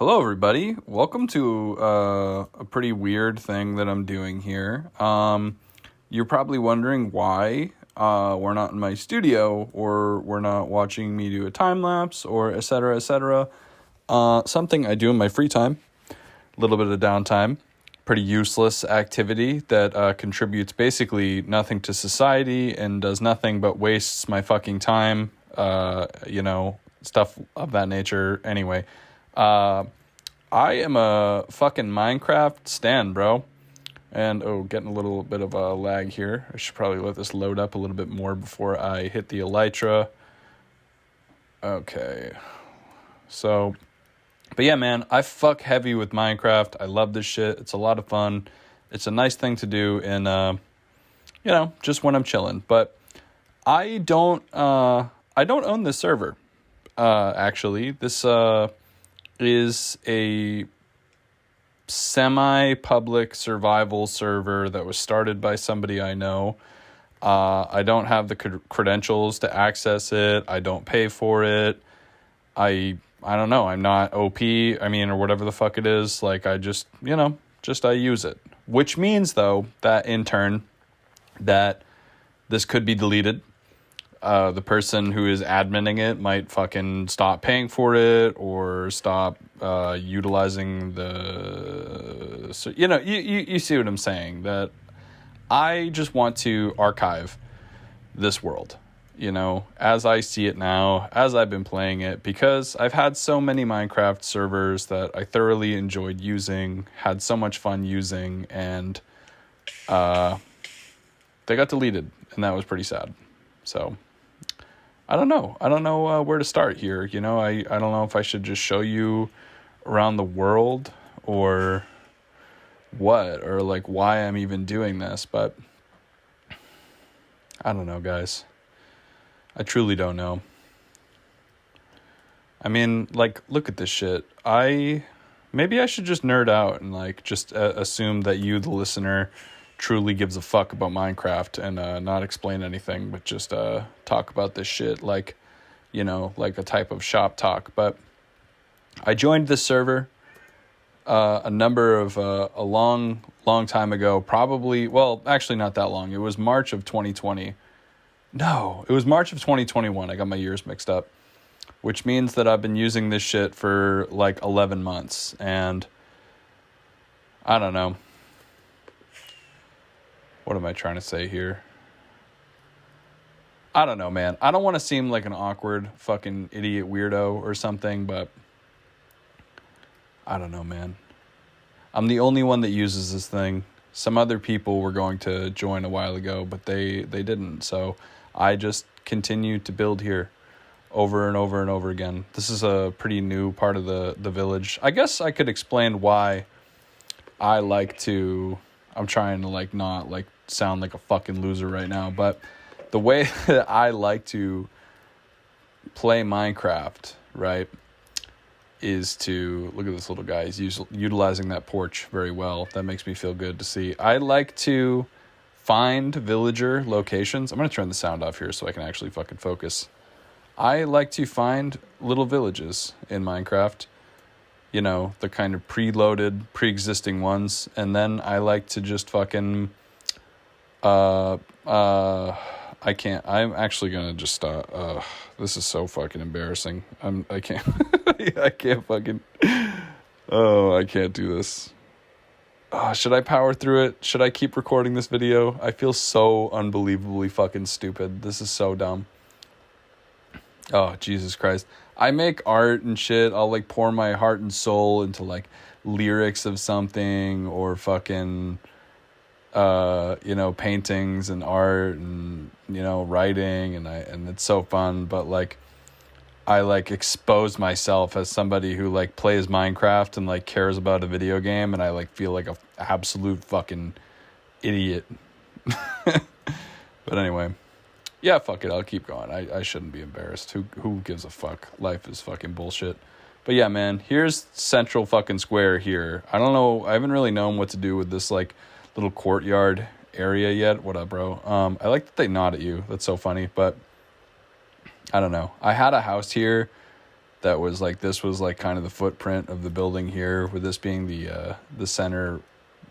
Hello, everybody. Welcome to a pretty weird thing that I'm doing here. You're probably wondering why we're not in my studio or we're not watching me do a time lapse or et cetera, et cetera. Something I do in my free time, a little bit of downtime, pretty useless activity that contributes basically nothing to society and does nothing but wastes my fucking time, stuff of that nature. Anyway, I am a fucking Minecraft stan, bro. And, getting a little bit of a lag here. I should probably let this load up a little bit more before I hit the elytra. Okay. So, but yeah, man, I fuck heavy with Minecraft. I love this shit. It's a lot of fun. It's a nice thing to do in, just when I'm chilling. But I don't own this server. Actually, this, is a semi-public survival server that was started by somebody I know. I don't have the credentials to access it. I don't pay for it. I don't know. I'm not OP. Or whatever the fuck it is. Like, I just I use it. Which means, though, that in turn, that this could be deleted. The person who is adminning it might fucking stop paying for it or stop utilizing the... So, you see what I'm saying. That I just want to archive this world, as I see it now, as I've been playing it, because I've had so many Minecraft servers that I thoroughly enjoyed using, had so much fun using, and they got deleted, and that was pretty sad. So... I don't know where to start here. I don't know if I should just show you around the world or what, or like why I'm even doing this, but I don't know, guys. I truly don't know. Look at this shit. Maybe I should just nerd out and just assume that you, the listener, truly gives a fuck about Minecraft and not explain anything, but just talk about this shit like a type of shop talk. But I joined this server a long time ago, probably, well, actually not that long. It was March of 2020. No, it was March of 2021. I got my years mixed up, which means that I've been using this shit for 11 months, and I don't know. What am I trying to say here? I don't know, man. I don't want to seem like an awkward fucking idiot weirdo or something, but I don't know, man. I'm the only one that uses this thing. Some other people were going to join a while ago, but they didn't. So I just continue to build here over and over and over again. This is a pretty new part of the village. I guess I could explain why I like to... I'm trying to not sound like a fucking loser right now, but the way that I like to play Minecraft, right, is to look at this little guy. He's utilizing that porch very well. That makes me feel good to see. I like to find villager locations. I'm going to turn the sound off here so I can actually fucking focus. I like to find little villages in Minecraft. The kind of preloaded, pre-existing ones. And then I like to just fucking... I can't... I'm actually gonna just stop. This is so fucking embarrassing. I can't... I can't fucking... Oh, I can't do this. Should I power through it? Should I keep recording this video? I feel so unbelievably fucking stupid. This is so dumb. Oh, Jesus Christ. I make art and shit. I'll pour my heart and soul into lyrics of something or fucking, paintings and art and, writing and it's so fun. But I expose myself as somebody who plays Minecraft and cares about a video game, and I feel like a absolute fucking idiot. But anyway. Yeah, fuck it. I'll keep going. I shouldn't be embarrassed. Who gives a fuck? Life is fucking bullshit. But yeah, man, here's Central fucking Square here. I don't know. I haven't really known what to do with this little courtyard area yet. What up, bro? I like that they nod at you. That's so funny. But I don't know. I had a house here that was like, this was like kind of the footprint of the building here, with this being the center.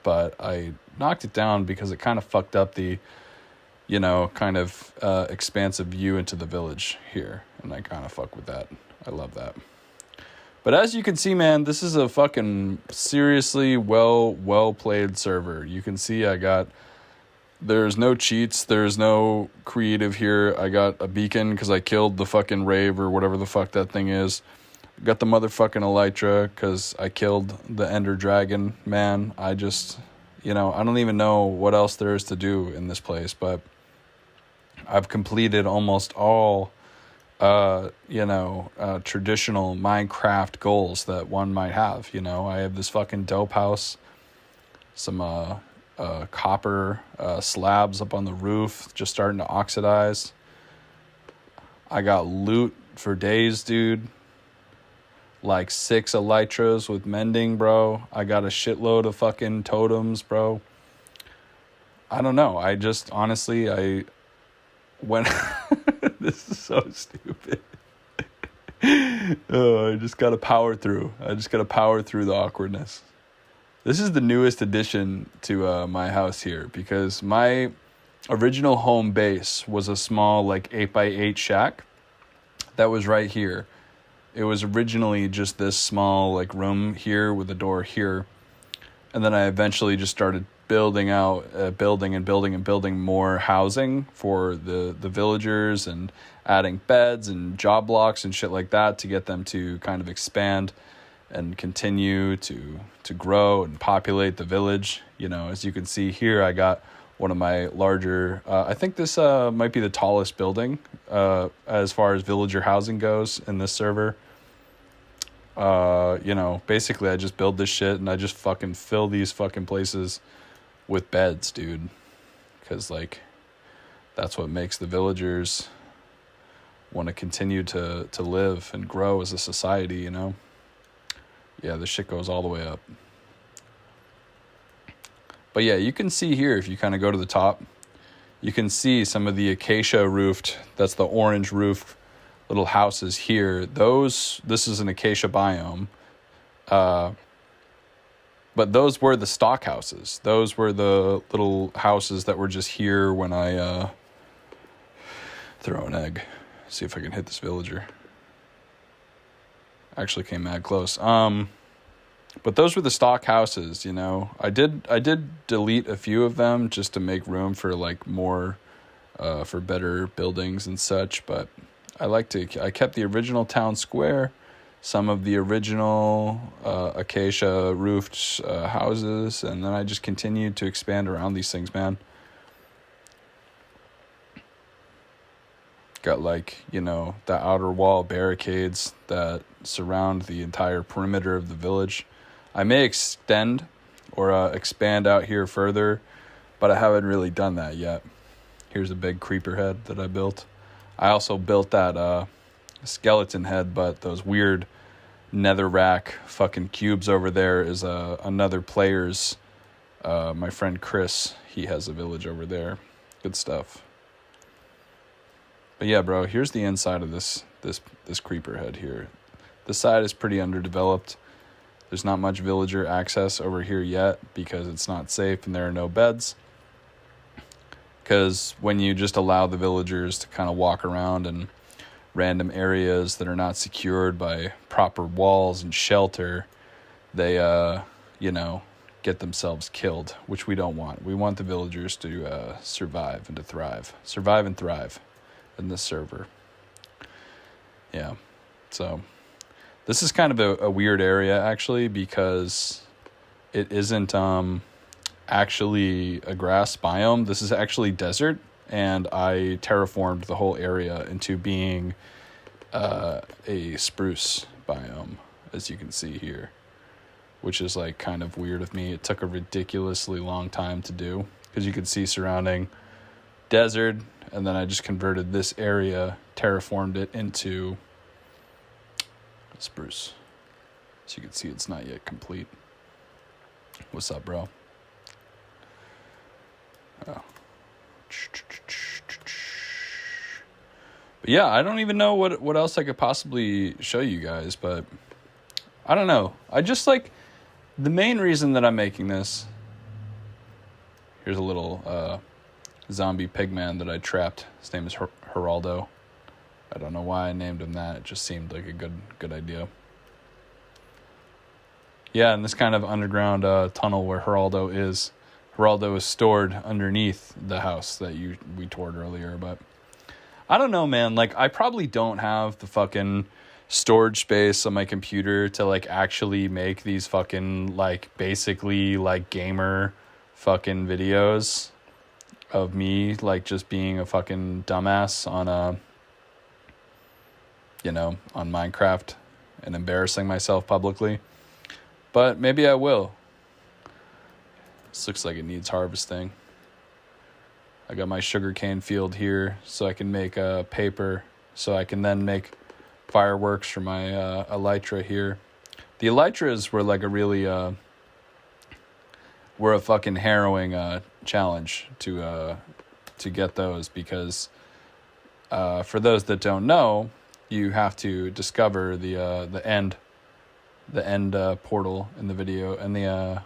But I knocked it down because it kind of fucked up the, you know, kind of expansive view into the village here, and I kind of fuck with that. I love that. But as you can see, man, this is a fucking seriously well played server. You can see there's no cheats, there's no creative here. I got a beacon because I killed the fucking rave or whatever the fuck that thing is. Got the motherfucking elytra because I killed the ender dragon, man. I just, you know, I don't even know what else there is to do in this place, but I've completed almost all traditional Minecraft goals that one might have. You know, I have this fucking dope house, some copper slabs up on the roof just starting to oxidize. I got loot for days, dude. Like 6 elytras with mending, bro. I got a shitload of fucking totems, bro. I don't know. I just honestly, when this is so stupid. Oh, I just gotta power through. The awkwardness. This is the newest addition to my house here, because my original home base was a small like 8x8 shack that was right here. It was originally just this small like room here with a door here, and then I eventually just started building more housing for the villagers, and adding beds and job blocks and shit like that to get them to kind of expand and continue to grow and populate the village. You know, as you can see here, I got one of my larger, I think this might be the tallest building as far as villager housing goes in this server. You know, basically I just build this shit and I just fucking fill these fucking places with beds, dude. Because, like, that's what makes the villagers want to continue to live and grow as a society, you know? Yeah, this shit goes all the way up. But yeah, you can see here, if you kind of go to the top, you can see some of the acacia roofed, that's the orange roof little houses here. This is an acacia biome. But those were the stock houses. Those were the little houses that were just here when I throw an egg. See if I can hit this villager. Actually came mad close. But those were the stock houses, you know. I did delete a few of them just to make room for like more for better buildings and such, but I kept the original town square, some of the original acacia roofed houses, and then I just continued to expand around these things, man. Got like, you know, the outer wall barricades that surround the entire perimeter of the village. I may extend or expand out here further, but I haven't really done that yet. Here's a big creeper head that I built. I also built that skeleton head, but those weird netherrack fucking cubes over there is another player's, my friend Chris. He has a village over there. Good stuff. But yeah, bro, here's the inside of this creeper head here. This side is pretty underdeveloped. There's not much villager access over here yet because it's not safe and there are no beds. Because when you just allow the villagers to kind of walk around in random areas that are not secured by proper walls and shelter, they, get themselves killed, which we don't want. We want the villagers to survive and to thrive. Survive and thrive in this server. Yeah, so this is kind of a weird area, actually, because it isn't actually a grass biome. This is actually desert, and I terraformed the whole area into being a spruce biome, as you can see here, which is like kind of weird of me. It took a ridiculously long time to do, because you can see surrounding desert, and then I just converted this area, terraformed it into spruce. So you can see it's not yet complete. What's up, bro? Oh. But yeah, I don't even know what else I could possibly show you guys, but I don't know. I just like the main reason that I'm making this. Here's a little zombie pigman that I trapped. His name is Geraldo. I don't know why I named him that. It just seemed like a good idea. Yeah, in this kind of underground tunnel where Geraldo is stored underneath the house that we toured earlier. But I don't know, man. Like, I probably don't have the fucking storage space on my computer to, like, actually make these fucking, like, basically, like, gamer fucking videos of me, like, just being a fucking dumbass on on Minecraft and embarrassing myself publicly. But maybe I will. This looks like it needs harvesting. I got my sugarcane field here so I can make paper, so I can then make fireworks for my elytra here. The elytras were like were a fucking harrowing challenge to get those, because for those that don't know, you have to discover the end portal in the video, and the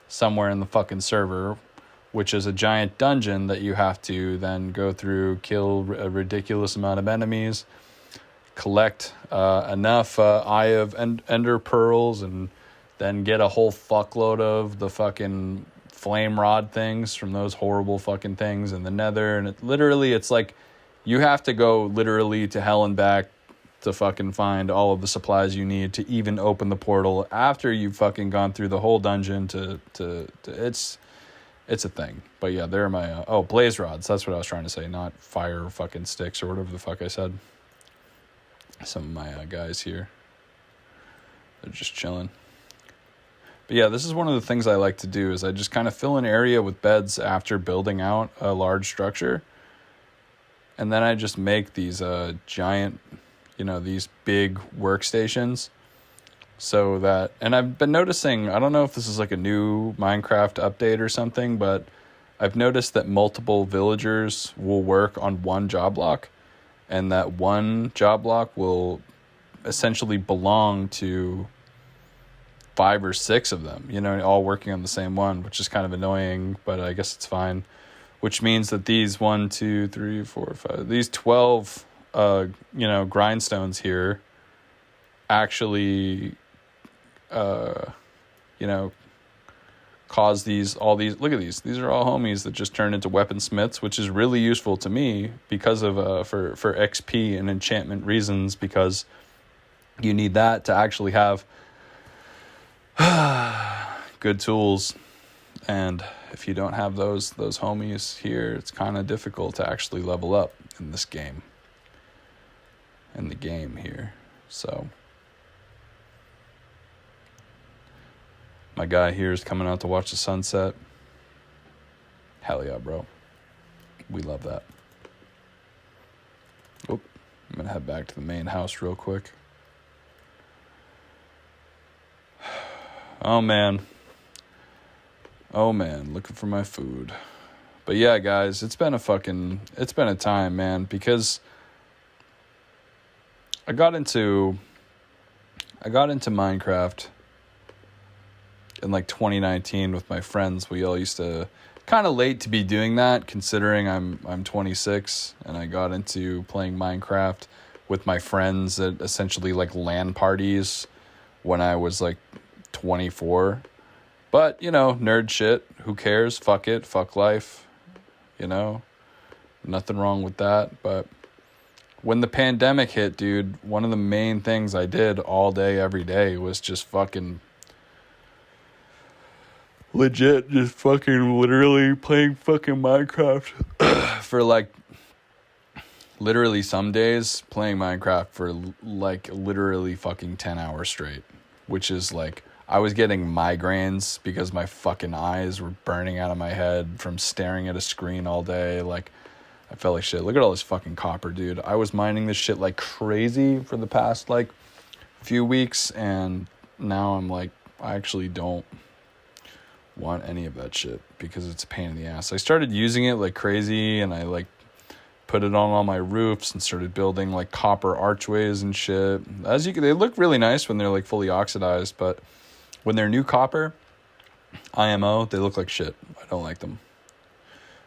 somewhere in the fucking server, which is a giant dungeon that you have to then go through, kill a ridiculous amount of enemies, collect enough Eye of Ender pearls, and then get a whole fuckload of the fucking flame rod things from those horrible fucking things in the Nether. And it's like you have to go literally to hell and back to fucking find all of the supplies you need to even open the portal after you've fucking gone through the whole dungeon to it's a thing. But yeah, there are my blaze rods. That's what I was trying to say, not fire fucking sticks or whatever the fuck I said. Some of my guys here, they're just chilling. But yeah, this is one of the things I like to do, is I just kind of fill an area with beds after building out a large structure, and then I just make these giant, these big workstations, so that, and I've been noticing, I don't know if this is like a new Minecraft update or something, but I've noticed that multiple villagers will work on one job block, and that one job block will essentially belong to 5 or 6 of them, all working on the same one, which is kind of annoying, but I guess it's fine. Which means that these 1, 2, 3, 4, 5, these 12 grindstones here actually cause all these, look at these are all homies that just turned into weaponsmiths, which is really useful to me because of for XP and enchantment reasons, because you need that to actually have good tools. And if you don't have those homies here, it's kind of difficult to actually level up in this game, in the game here. So my guy here is coming out to watch the sunset. Hell yeah, bro. We love that. I'm going to head back to the main house real quick. Oh, man, looking for my food. But yeah, guys, it's been a time, man, because I got into Minecraft in like 2019 with my friends. We all used to, kind of late to be doing that, considering I'm 26, and I got into playing Minecraft with my friends at essentially like LAN parties when I was like 24. But, nerd shit, who cares? Fuck it, fuck life, nothing wrong with that. But when the pandemic hit, dude, one of the main things I did all day, every day was just fucking legit, just fucking literally playing fucking Minecraft for like, literally some days playing Minecraft for like literally fucking 10 hours straight, which is like, I was getting migraines because my fucking eyes were burning out of my head from staring at a screen all day. Like, I felt like shit. Look at all this fucking copper, dude. I was mining this shit like crazy for the past like few weeks, and now I'm like, I actually don't want any of that shit because it's a pain in the ass. I started using it like crazy, and I like put it on all my roofs and started building like copper archways and shit. As you can, they look really nice when they're like fully oxidized, but when they're new copper, IMO, they look like shit. I don't like them.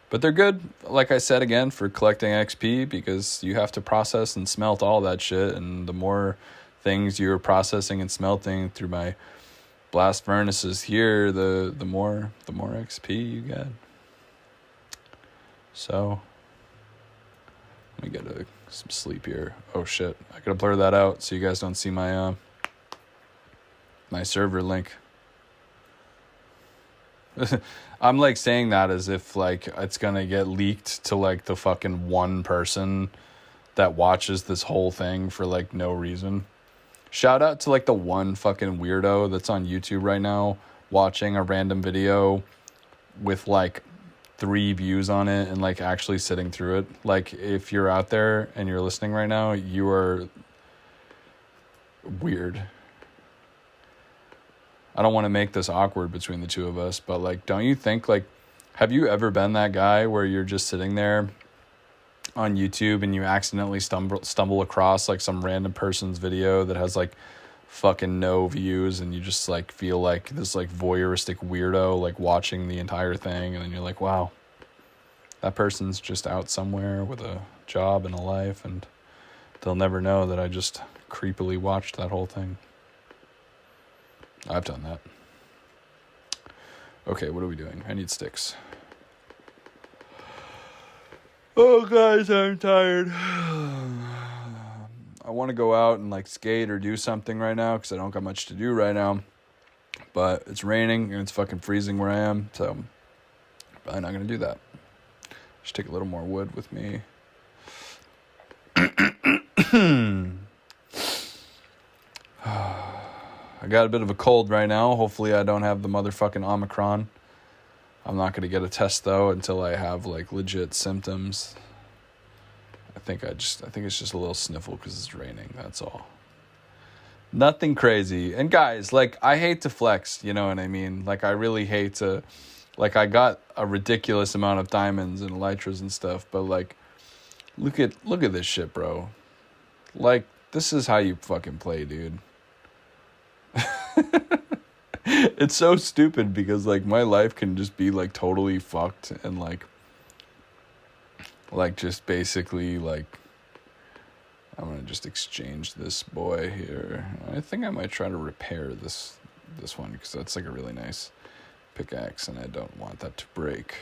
But they're good, like I said again, for collecting XP, because you have to process and smelt all that shit, and the more things you're processing and smelting through my blast furnaces here, the more XP you get. So let me get some sleep here. Oh shit, I gotta blur that out so you guys don't see my my server link. I'm like saying that as if like it's gonna get leaked to like the fucking one person that watches this whole thing for like no reason. Shout out to like the one fucking weirdo that's on YouTube right now watching a random video with like 3 views on it and like actually sitting through it. Like if you're out there and you're listening right now, you are weird. I don't want to make this awkward between the two of us, but like, don't you think like, have you ever been that guy where you're just sitting there on YouTube and you accidentally stumble across like some random person's video that has like fucking no views, and you just like feel like this like voyeuristic weirdo like watching the entire thing, and then you're like, wow, that person's just out somewhere with a job and a life, and they'll never know that I just creepily watched that whole thing. I've done that. Okay, what are we doing? I need sticks. Oh, guys, I'm tired. I want to go out and like skate or do something right now because I don't got much to do right now. But it's raining and it's fucking freezing where I am, so I'm probably not going to do that. Just take a little more wood with me. I got a bit of a cold right now. Hopefully I don't have the motherfucking Omicron. I'm not going to get a test though until I have like legit symptoms. I think it's just a little sniffle because it's raining. That's all. Nothing crazy. And guys, like I hate to flex, you know what I mean? Like I really hate to, like I got a ridiculous amount of diamonds and elytras and stuff, but like look at this shit, bro. Like this is how you fucking play, dude. It's so stupid because like my life can just be like totally fucked and like just basically like I'm gonna just exchange this boy here. I think I might try to repair this one because that's like a really nice pickaxe and I don't want that to break.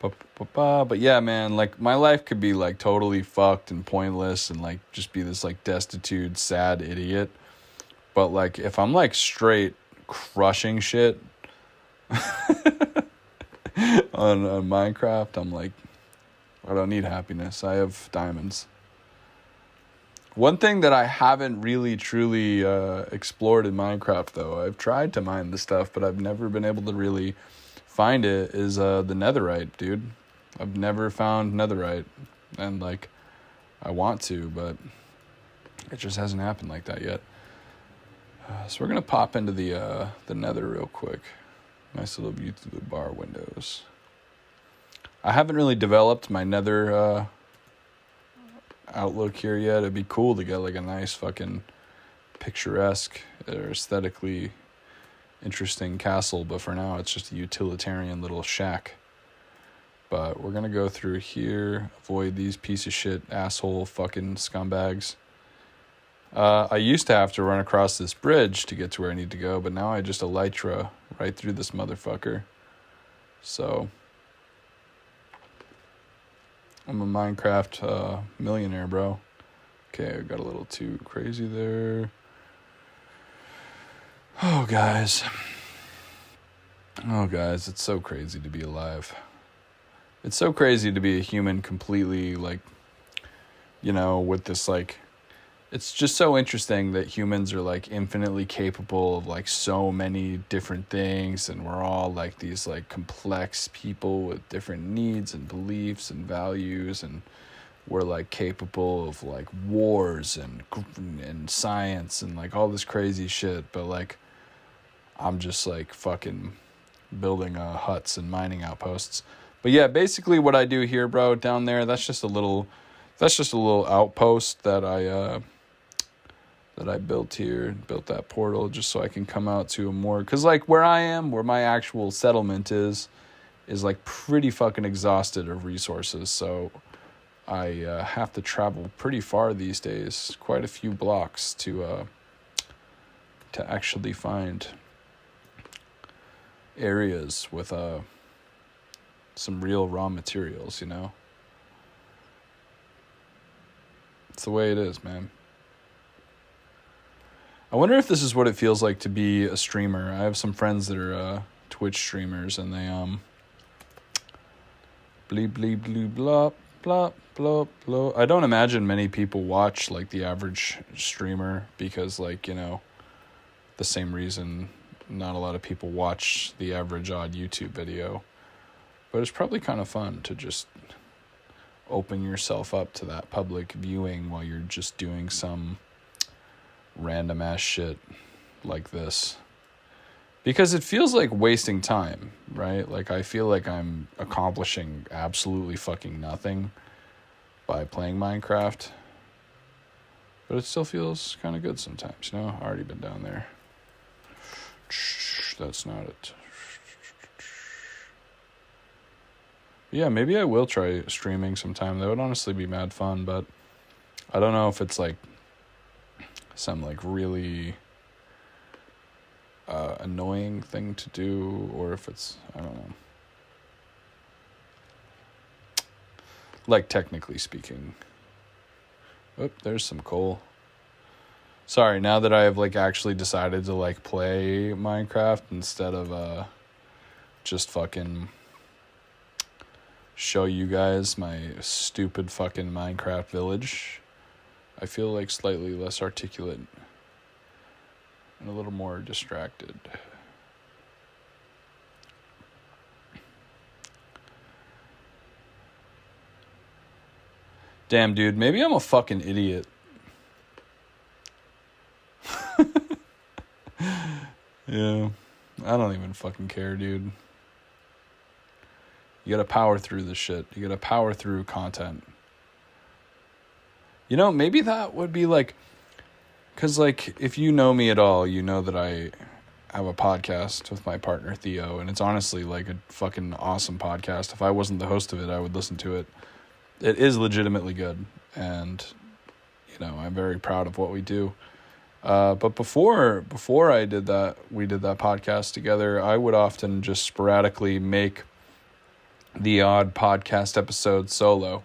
But yeah, man, like my life could be like totally fucked and pointless and like just be this like destitute, sad idiot. But like if I'm like straight crushing shit on Minecraft, I'm like, I don't need happiness. I have diamonds. One thing that I haven't really truly explored in Minecraft, though, I've tried to mine the stuff, but I've never been able to really find it, is the netherite, dude. I've never found netherite, and like I want to, but it just hasn't happened like that yet. So we're gonna pop into the nether real quick. Nice little view through the bar windows. I haven't really developed my nether outlook here yet. It'd be cool to get like a nice fucking picturesque or aesthetically interesting castle, but for now it's just a utilitarian little shack. But we're gonna go through here, avoid these piece of shit asshole fucking scumbags. I used to have to run across this bridge to get to where I need to go, but now I just elytra right through this motherfucker. So I'm a Minecraft millionaire, bro. Okay, I got a little too crazy there. Oh, guys, it's so crazy to be alive. It's so crazy to be a human completely, like, you know, with this, like, it's just so interesting that humans are like infinitely capable of like so many different things, and we're all like these like complex people with different needs and beliefs and values, and we're like capable of like wars and science and like all this crazy shit, but like I'm just like fucking building huts and mining outposts. But yeah, basically what I do here, bro, down there, that's just a little outpost that I built here, built that portal just so I can come out to a more, because like where I am, where my actual settlement is like pretty fucking exhausted of resources. So I have to travel pretty far these days, quite a few blocks to actually find areas with some real raw materials, you know? It's the way it is, man. I wonder if this is what it feels like to be a streamer. I have some friends that are Twitch streamers, and they bleep bleep bleep blop blop blop blop. I don't imagine many people watch like the average streamer because, like, you know, the same reason not a lot of people watch the average odd YouTube video. But it's probably kind of fun to just open yourself up to that public viewing while you're just doing some random ass shit like this. Because it feels like wasting time, right? Like, I feel like I'm accomplishing absolutely fucking nothing by playing Minecraft. But it still feels kind of good sometimes, you know? I've already been down there. That's not it. Yeah, maybe I will try streaming sometime. That would honestly be mad fun, but I don't know if it's like some like really annoying thing to do, or if it's, I don't know. Like, technically speaking. Oh, there's some coal. Sorry, now that I have like actually decided to like play Minecraft instead of just fucking show you guys my stupid fucking Minecraft village, I feel like slightly less articulate and a little more distracted. Damn, dude, maybe I'm a fucking idiot. Yeah, I don't even fucking care, dude. You gotta power through this shit. You gotta power through content. You know, maybe that would be like, because like, if you know me at all, you know that I have a podcast with my partner Theo, and it's honestly like a fucking awesome podcast. If I wasn't the host of it, I would listen to it. It is legitimately good, and you know, I'm very proud of what we do. But before we did that podcast together, I would often just sporadically make the odd podcast episode solo,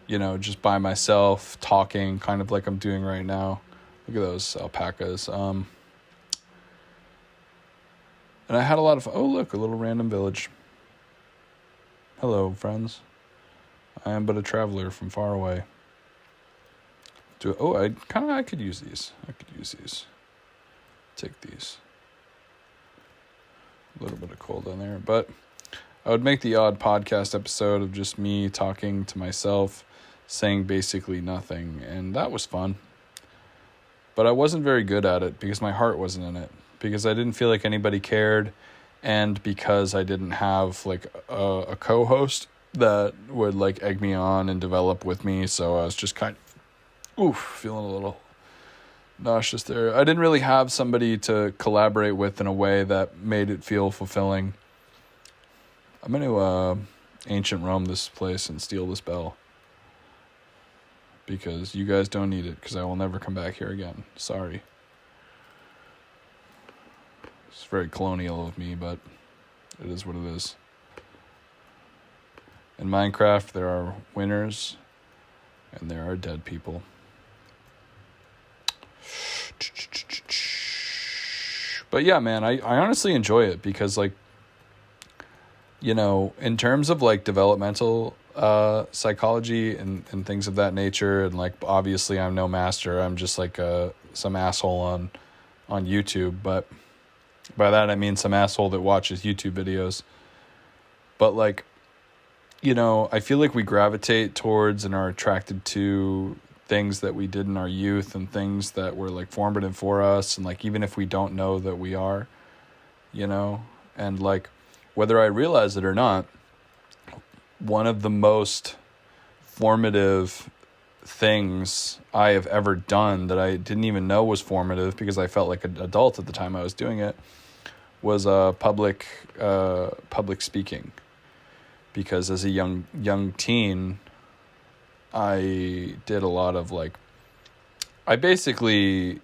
you know, just by myself, talking, kind of like I'm doing right now. Look at those alpacas. And I had a lot of, oh look, a little random village. Hello, friends. I am but a traveler from far away. I could use these. Take these. A little bit of coal down there, but I would make the odd podcast episode of just me talking to myself, saying basically nothing, and that was fun. But I wasn't very good at it because my heart wasn't in it, because I didn't feel like anybody cared, and because I didn't have like a co-host that would like egg me on and develop with me, so I was just kind of feeling a little nauseous there. I didn't really have somebody to collaborate with in a way that made it feel fulfilling. I'm going to ancient Rome this place and steal this bell. Because you guys don't need it, because I will never come back here again. Sorry. It's very colonial of me, but it is what it is. In Minecraft, there are winners, and there are dead people. But yeah, man, I honestly enjoy it because, like, you know, in terms of like developmental psychology and things of that nature, and like obviously I'm no master, I'm just like some asshole on YouTube, but by that I mean some asshole that watches YouTube videos. But like, you know, I feel like we gravitate towards and are attracted to things that we did in our youth and things that were like formative for us, and like even if we don't know that we are, you know, and like whether I realize it or not, one of the most formative things I have ever done that I didn't even know was formative because I felt like an adult at the time I was doing it was public speaking. Because as a young teen, I did a lot of I basically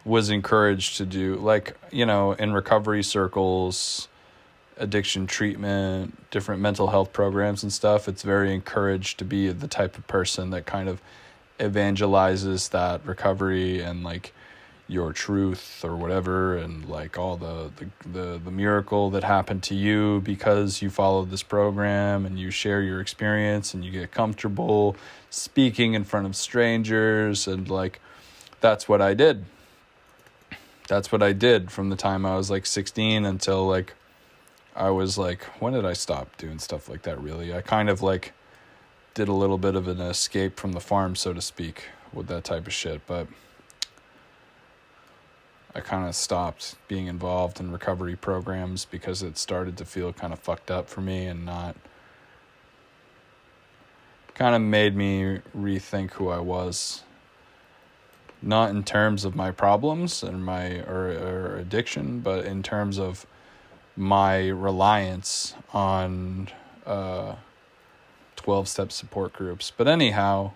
was encouraged to do in recovery circles, addiction treatment, different mental health programs and stuff. It's very encouraged to be the type of person that kind of evangelizes that recovery and your truth or whatever, and all the miracle that happened to you because you followed this program, and you share your experience and you get comfortable speaking in front of strangers, and that's what I did. That's what I did from the time I was 16 until I was when did I stop doing stuff like that really? I kind of did a little bit of an escape from the farm, so to speak, with that type of shit, but I kind of stopped being involved in recovery programs because it started to feel kind of fucked up for me and kind of made me rethink who I was. Not in terms of my problems and or addiction, but in terms of my reliance on 12-step support groups. But anyhow,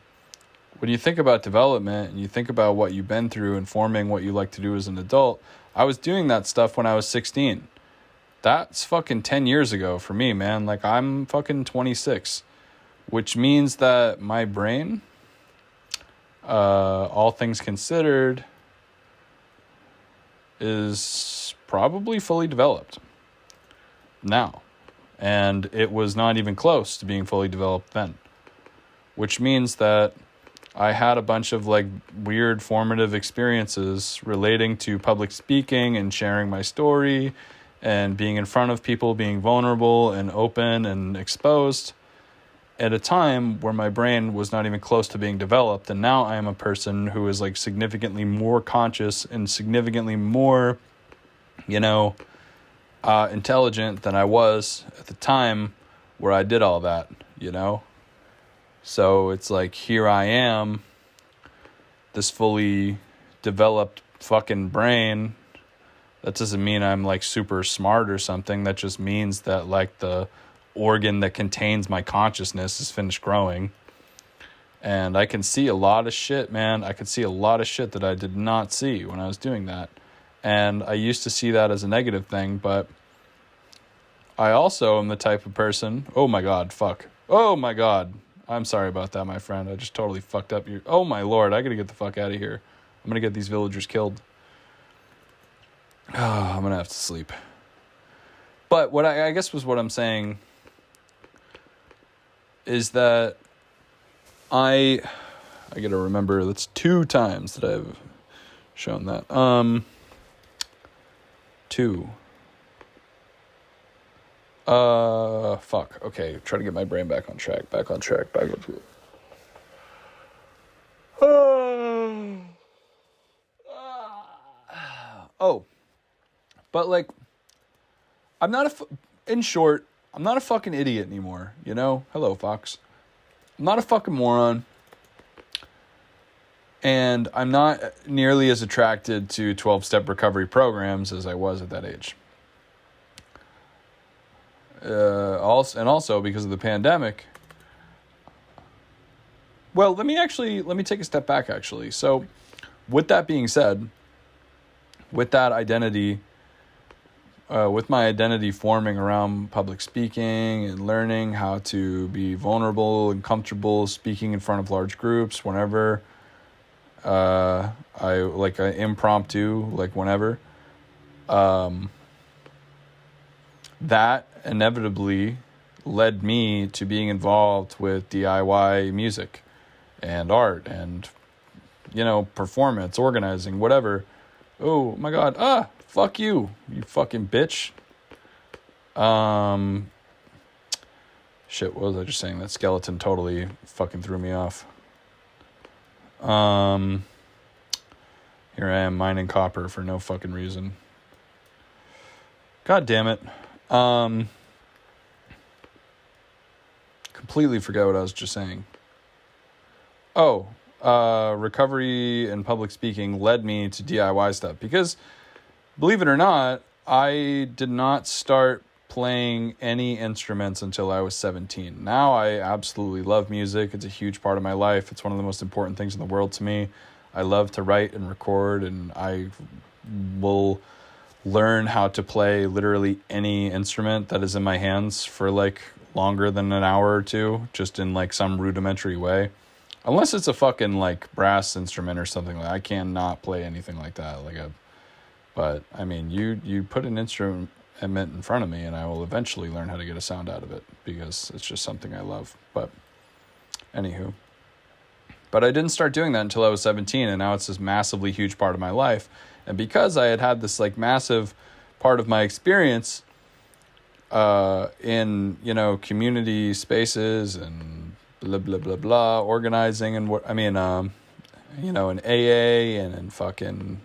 when you think about development and you think about what you've been through and forming what you like to do as an adult, I was doing that stuff when I was 16. That's fucking 10 years ago for me, man. I'm fucking 26, which means that my brain, all things considered, is probably fully developed now. And it was not even close to being fully developed then, which means that I had a bunch of weird formative experiences relating to public speaking and sharing my story and being in front of people, being vulnerable and open and exposed at a time where my brain was not even close to being developed. And now I am a person who is significantly more conscious and significantly more, intelligent than I was at the time where I did all that, So it's here I am, this fully developed fucking brain. That doesn't mean I'm super smart or something. That just means that the organ that contains my consciousness is finished growing. And I can see a lot of shit, man. I could see a lot of shit that I did not see when I was doing that. And I used to see that as a negative thing, but I also am the type of person... Oh my God, fuck. Oh my God. I'm sorry about that, my friend. I just totally fucked up your... Oh my Lord, I gotta get the fuck out of here. I'm gonna get these villagers killed. I'm gonna have to sleep. But what I guess was what I'm saying is that I gotta remember, that's 2 times that I've shown that. 2. Fuck. Okay, try to get my brain back on track. Oh. But I'm not in short, I'm not a fucking idiot anymore, Hello, Fox. I'm not a fucking moron. And I'm not nearly as attracted to 12-step recovery programs as I was at that age. Also because of the pandemic. Well, let me take a step back, actually. So, with that being said, with that identity, with my identity forming around public speaking and learning how to be vulnerable and comfortable speaking in front of large groups whenever, I impromptu, whenever, that inevitably led me to being involved with DIY music and art and, performance, organizing, whatever. Oh my God. Fuck you, you fucking bitch. Shit, what was I just saying? That skeleton totally fucking threw me off. Here I am mining copper for no fucking reason. God damn it. completely forget what I was just saying. Oh, recovery and public speaking led me to DIY stuff because, believe it or not, I did not start playing any instruments until I was 17. Now I absolutely love music. It's a huge part of my life. It's one of the most important things in the world to me. I love to write and record, and I will learn how to play literally any instrument that is in my hands for like longer than an hour or two, just in like some rudimentary way. Unless it's a fucking like brass instrument or something like that. I cannot play anything like that. But I mean, you put an instrument in front of me and I will eventually learn how to get a sound out of it because it's just something I love. But anywho, but I didn't start doing that until I was 17, and now it's this massively huge part of my life. And because I had this like massive part of my experience in, you know, community spaces and blah, blah, blah, blah, organizing and you know, in AA and in fucking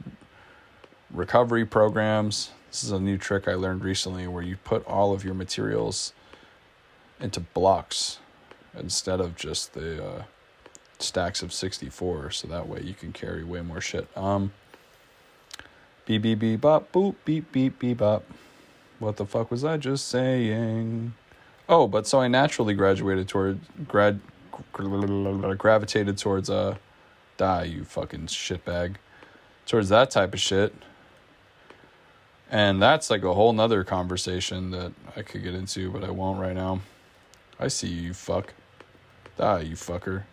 recovery programs. This is a new trick I learned recently where you put all of your materials into blocks instead of just the stacks of 64, so that way you can carry way more shit. Beep, beep, beep, bop, boop, beep, beep, beep, bop. What the fuck was I just saying? Oh, but so I naturally gravitated towards die, you fucking shitbag, towards that type of shit. And that's like a whole nother conversation that I could get into, but I won't right now. I see you, fuck. Die, you fucker.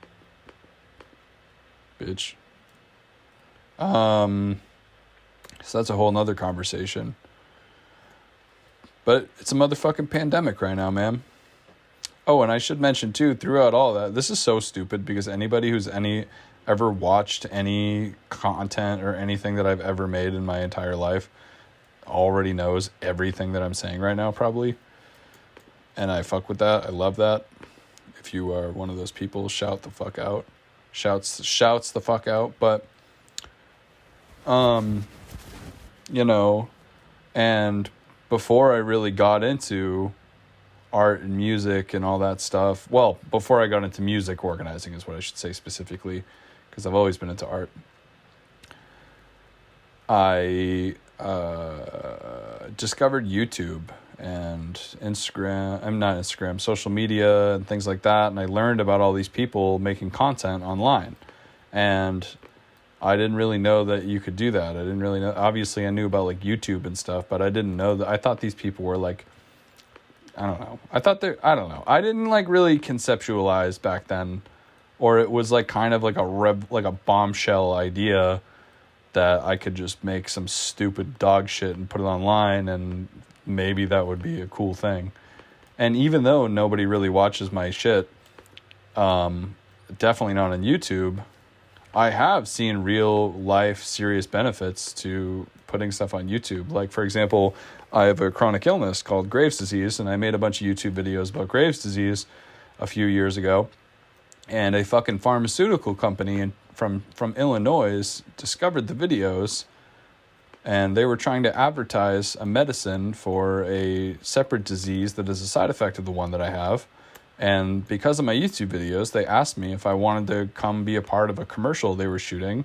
Bitch. So that's a whole nother conversation. But it's a motherfucking pandemic right now, man. Oh, and I should mention too, throughout all that, this is so stupid because anybody who's ever watched any content or anything that I've ever made in my entire life already knows everything that I'm saying right now, probably. And I fuck with that. I love that. If you are one of those people, shout the fuck out. Shouts the fuck out. But you know, and before I really got into art and music and all that stuff, well, before I got into music organizing is what I should say specifically, because I've always been into art. I discovered YouTube and social media and things like that, and I learned about all these people making content online, and I didn't really know that you could do that. I didn't really know. Obviously, I knew about like YouTube and stuff, but I didn't know that. I thought these people were like, I don't know. I don't know. I didn't like really conceptualize back then, or it was like kind of like a bombshell idea that I could just make some stupid dog shit and put it online, and maybe that would be a cool thing. And even though nobody really watches my shit, definitely not on YouTube, I have seen real life serious benefits to putting stuff on YouTube. Like, for example, I have a chronic illness called Graves' disease, and I made a bunch of YouTube videos about Graves' disease a few years ago. And a fucking pharmaceutical company from Illinois discovered the videos, and they were trying to advertise a medicine for a separate disease that is a side effect of the one that I have. And because of my YouTube videos, they asked me if I wanted to come be a part of a commercial they were shooting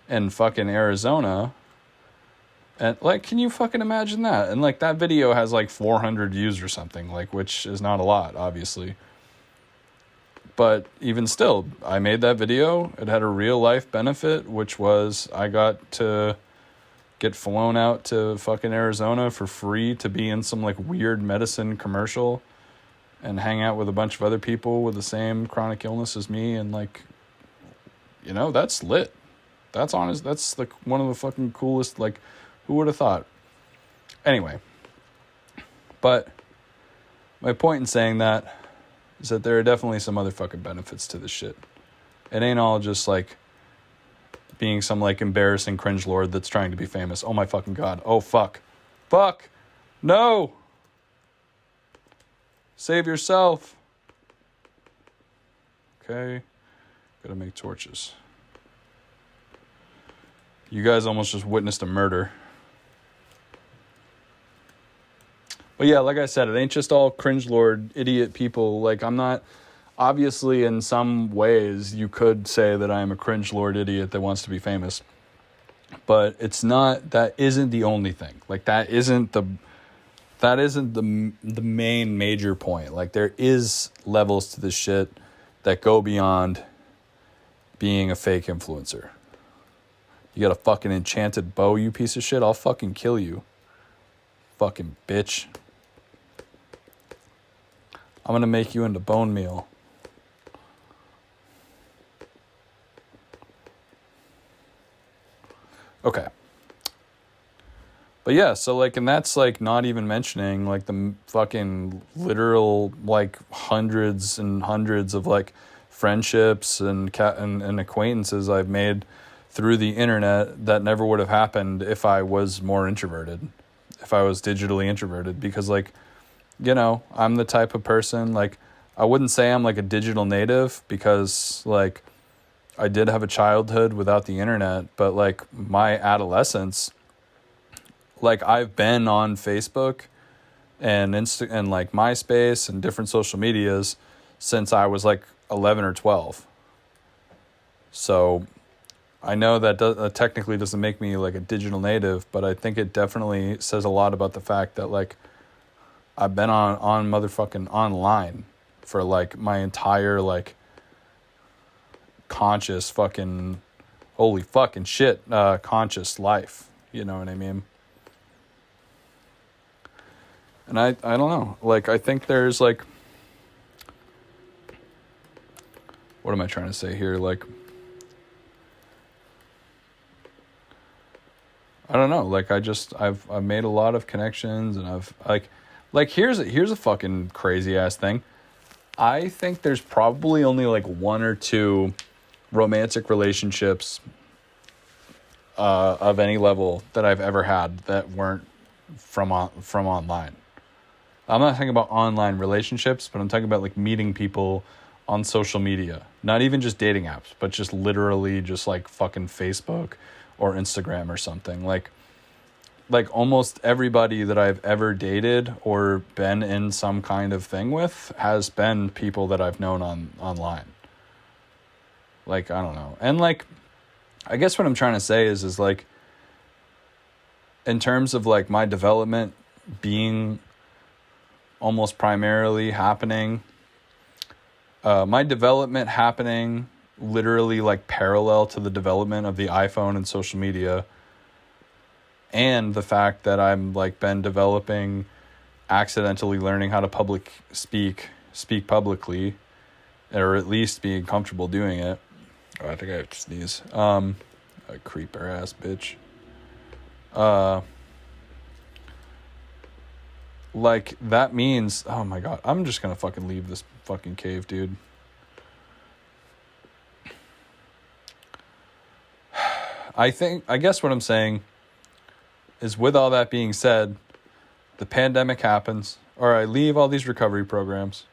in fucking Arizona. And like, can you fucking imagine that? And like, that video has like 400 views or something, like, which is not a lot, obviously. But even still, I made that video. It had a real life benefit, which was I got to get flown out to fucking Arizona for free to be in some like weird medicine commercial and hang out with a bunch of other people with the same chronic illness as me. And like, you know, that's lit. That's honest. That's like one of the fucking coolest, like, who would have thought? Anyway, but my point in saying that is that there are definitely some other fucking benefits to this shit. It ain't all just like being some like embarrassing cringe lord that's trying to be famous. Oh my fucking God. Oh fuck. Fuck. No. Save yourself. Okay. Gotta make torches. You guys almost just witnessed a murder. But yeah, like I said, it ain't just all cringe lord idiot people. Like, I'm not obviously in some ways you could say that I'm a cringe lord idiot that wants to be famous. But it's not, that isn't the only thing. Like that isn't the main major point. Like there is levels to this shit that go beyond being a fake influencer. You got a fucking enchanted bow, you piece of shit? I'll fucking kill you. Fucking bitch. I'm gonna make you into bone meal. Okay. But yeah, so like, and that's like not even mentioning like the fucking literal like hundreds and hundreds of like friendships and acquaintances I've made through the internet that never would have happened if I was more introverted, if I was digitally introverted, because like, you know, I'm the type of person, like, I wouldn't say I'm like a digital native because like I did have a childhood without the internet, but like my adolescence, like I've been on Facebook and and like MySpace and different social medias since I was like 11 or 12. So I know that technically doesn't make me like a digital native, but I think it definitely says a lot about the fact that like I've been on motherfucking online for like my entire like conscious fucking, holy fucking shit, conscious life. You know what I mean? And I don't know. Like, I think there's like, what am I trying to say here? Like, I don't know. Like, I've made a lot of connections, and I've like here's a fucking crazy ass thing. I think there's probably only like one or two romantic relationships of any level that I've ever had that weren't from online. I'm not talking about online relationships, but I'm talking about like meeting people on social media. Not even just dating apps, but just literally just like fucking Facebook or Instagram or something. Like almost everybody that I've ever dated or been in some kind of thing with has been people that I've known online. Like, I don't know. And like, I guess what I'm trying to say is like, in terms of like my development being almost primarily happening, my development happening literally like parallel to the development of the iPhone and social media, and the fact that I'm like been developing, accidentally learning how to speak publicly, or at least being comfortable doing it. Oh, I think I have to sneeze. A creeper ass bitch. Like, that means, oh my god, I'm just gonna fucking leave this fucking cave, dude. I guess what I'm saying is, with all that being said, the pandemic happens, or I leave all these recovery programs.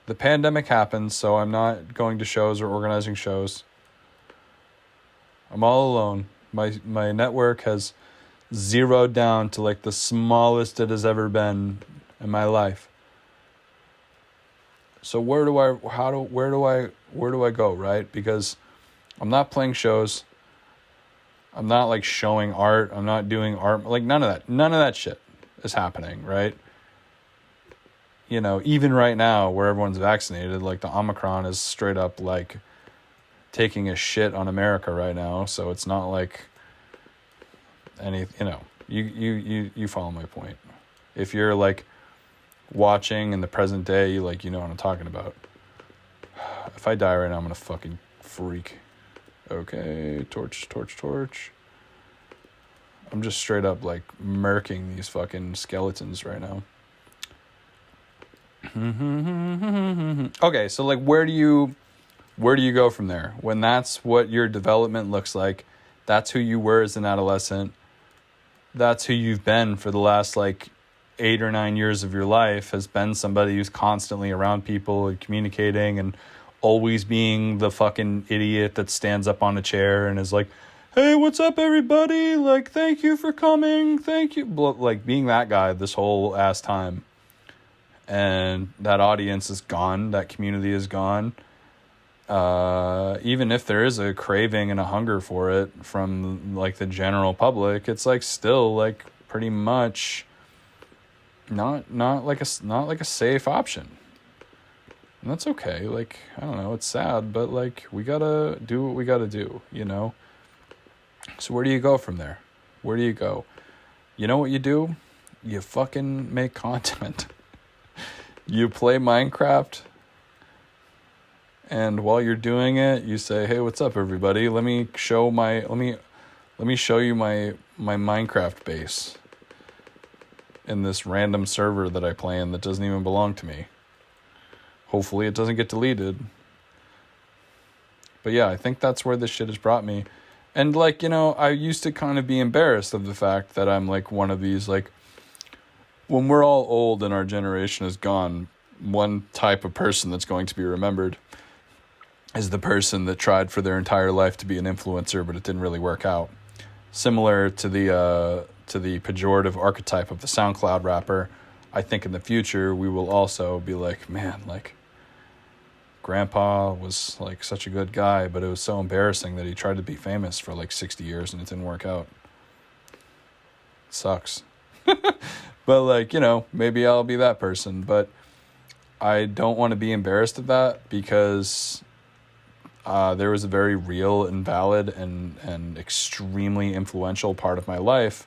The pandemic happens, so I'm not going to shows or organizing shows. I'm all alone. My network has zeroed down to like the smallest it has ever been in my life. So where do I go, right? Because I'm not playing shows. I'm not like showing art. I'm not doing art. Like none of that shit is happening, right? You know, even right now where everyone's vaccinated, like the Omicron is straight up like taking a shit on America right now. So it's not like any, you know, you follow my point. If you're like watching in the present day, you know what I'm talking about. If I die right now, I'm gonna fucking freak. Okay, torch. I'm just straight up like murking these fucking skeletons right now. Okay, so like where do you go from there? When that's what your development looks like, that's who you were as an adolescent, that's who you've been for the last like 8 or 9 years of your life, has been somebody who's constantly around people and communicating and always being the fucking idiot that stands up on a chair and is like, hey, what's up, everybody? Like, thank you for coming. Thank you. Like, being that guy this whole ass time. and that audience is gone, that community is gone. Even if there is a craving and a hunger for it from like the general public, it's like still like pretty much not like a safe option. And that's okay. Like, I don't know, it's sad, but like we gotta do what we gotta do, you know? So where do you go from there? Where do you go? You know what you do? You fucking make content. You play Minecraft, and while you're doing it, you say, "Hey, what's up, everybody? Let me show you my Minecraft base in this random server that I play in that doesn't even belong to me. Hopefully it doesn't get deleted." But yeah, I think that's where this shit has brought me. And like, you know, I used to kind of be embarrassed of the fact that I'm like one of these, like, when we're all old and our generation is gone, one type of person that's going to be remembered is the person that tried for their entire life to be an influencer, but it didn't really work out. Similar to the pejorative archetype of the SoundCloud rapper, I think in the future we will also be like, man, like, Grandpa was like such a good guy, but it was so embarrassing that he tried to be famous for like 60 years and it didn't work out. It sucks. But like, you know, maybe I'll be that person, but I don't want to be embarrassed of that because there was a very real and valid and extremely influential part of my life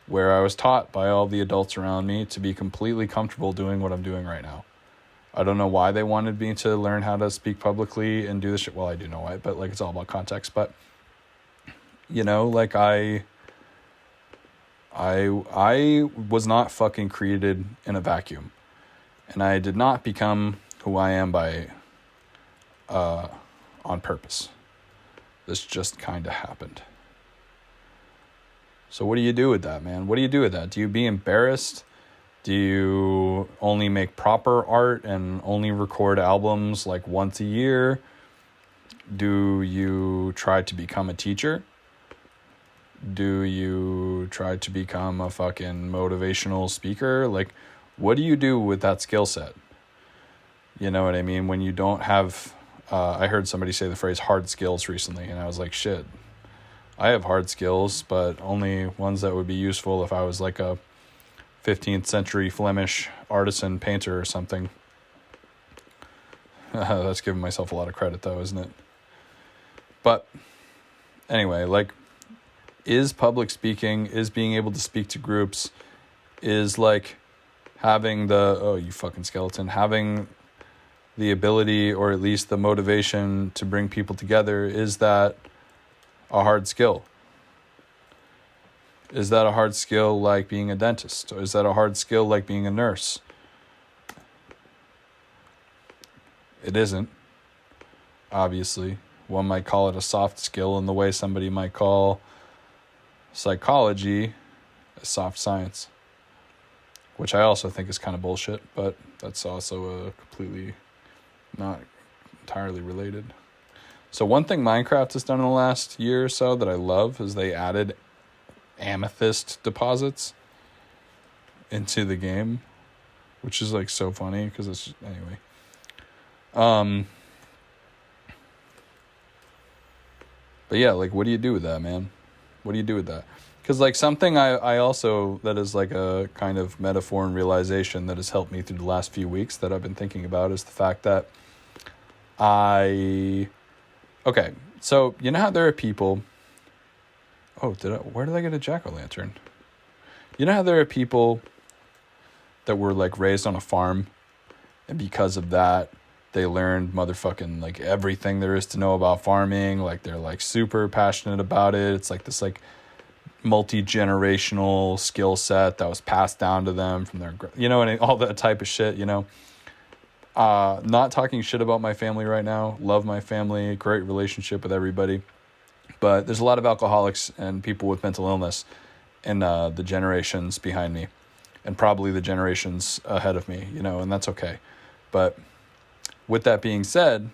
where I was taught by all the adults around me to be completely comfortable doing what I'm doing right now. I don't know why they wanted me to learn how to speak publicly and do this shit. Well, I do know why, but like it's all about context. But, you know, like I was not fucking created in a vacuum. And I did not become who I am by on purpose. This just kind of happened. So what do you do with that, man? What do you do with that? Do you be embarrassed? Do you only make proper art and only record albums like once a year? Do you try to become a teacher? Do you try to become a fucking motivational speaker? Like, what do you do with that skill set? You know what I mean? When you don't have, I heard somebody say the phrase hard skills recently, and I was like, shit, I have hard skills, but only ones that would be useful if I was like a 15th century Flemish artisan painter or something. That's giving myself a lot of credit though, isn't it? But anyway, like, is public speaking, is being able to speak to groups, is like having having the ability or at least the motivation to bring people together, is that a hard skill? Is that a hard skill like being a dentist? Or is that a hard skill like being a nurse? It isn't, obviously. One might call it a soft skill in the way somebody might call psychology a soft science, which I also think is kind of bullshit, but that's also a completely not entirely related. So one thing Minecraft has done in the last year or so that I love is they added amethyst deposits into the game, which is like so funny because it's just, anyway. But yeah, like, what do you do with that, man? What do you do with that? Because like something I also, that is like a kind of metaphor and realization that has helped me through the last few weeks that I've been thinking about is the fact that okay, so you know how there are people, where did I get a jack-o'-lantern? You know how there are people that were like raised on a farm, and because of that, they learned motherfucking like everything there is to know about farming. Like they're like super passionate about it. It's like this like multi-generational skill set that was passed down to them from their, you know, and all that type of shit, you know. Not talking shit about my family right now. Love my family, great relationship with everybody. But there's a lot of alcoholics and people with mental illness in the generations behind me, and probably the generations ahead of me, you know, and that's okay. But with that being said,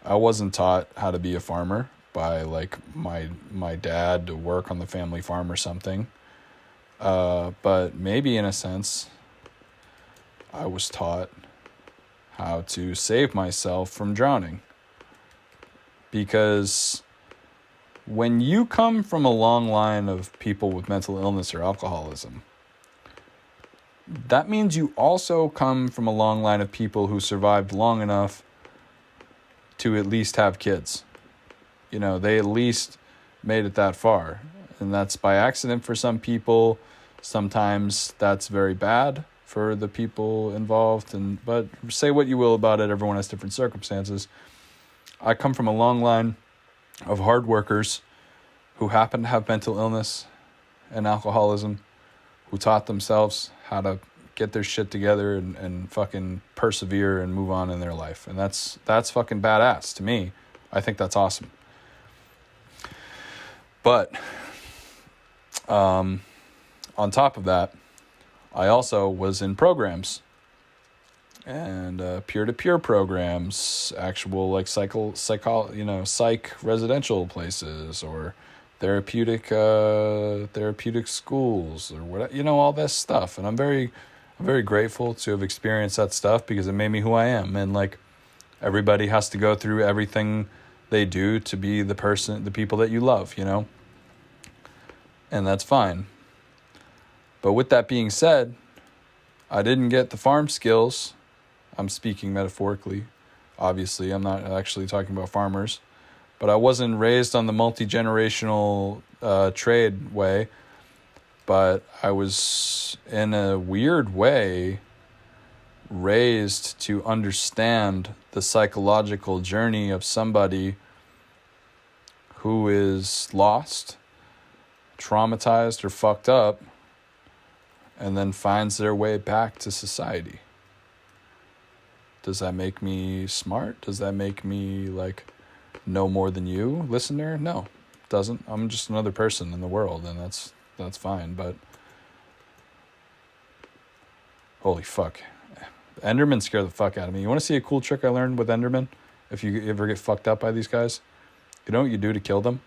I wasn't taught how to be a farmer by like my dad to work on the family farm or something. But maybe in a sense, I was taught how to save myself from drowning. Because when you come from a long line of people with mental illness or alcoholism, that means you also come from a long line of people who survived long enough to at least have kids. You know, they at least made it that far. And that's by accident for some people. Sometimes that's very bad for the people involved. But say what you will about it, everyone has different circumstances. I come from a long line of hard workers who happen to have mental illness and alcoholism, who taught themselves how to get their shit together and fucking persevere and move on in their life. And that's fucking badass to me. I think that's awesome. But on top of that, I also was in programs and peer-to-peer programs, actual like psych residential places or therapeutic schools or whatever, all this stuff. And I'm very grateful to have experienced that stuff because it made me who I am. And like everybody has to go through everything they do to be the people that you love, and that's fine. But with that being said, I didn't get the farm skills. I'm speaking metaphorically. Obviously, I'm not actually talking about farmers. But I wasn't raised on the multi-generational trade way. But I was, in a weird way, raised to understand the psychological journey of somebody who is lost, traumatized, or fucked up, and then finds their way back to society. Does that make me smart? Does that make me, know more than you, listener? No, it doesn't. I'm just another person in the world, and that's fine, but... Holy fuck. Endermen scare the fuck out of me. You want to see a cool trick I learned with Endermen? If you ever get fucked up by these guys? You know what you do to kill them?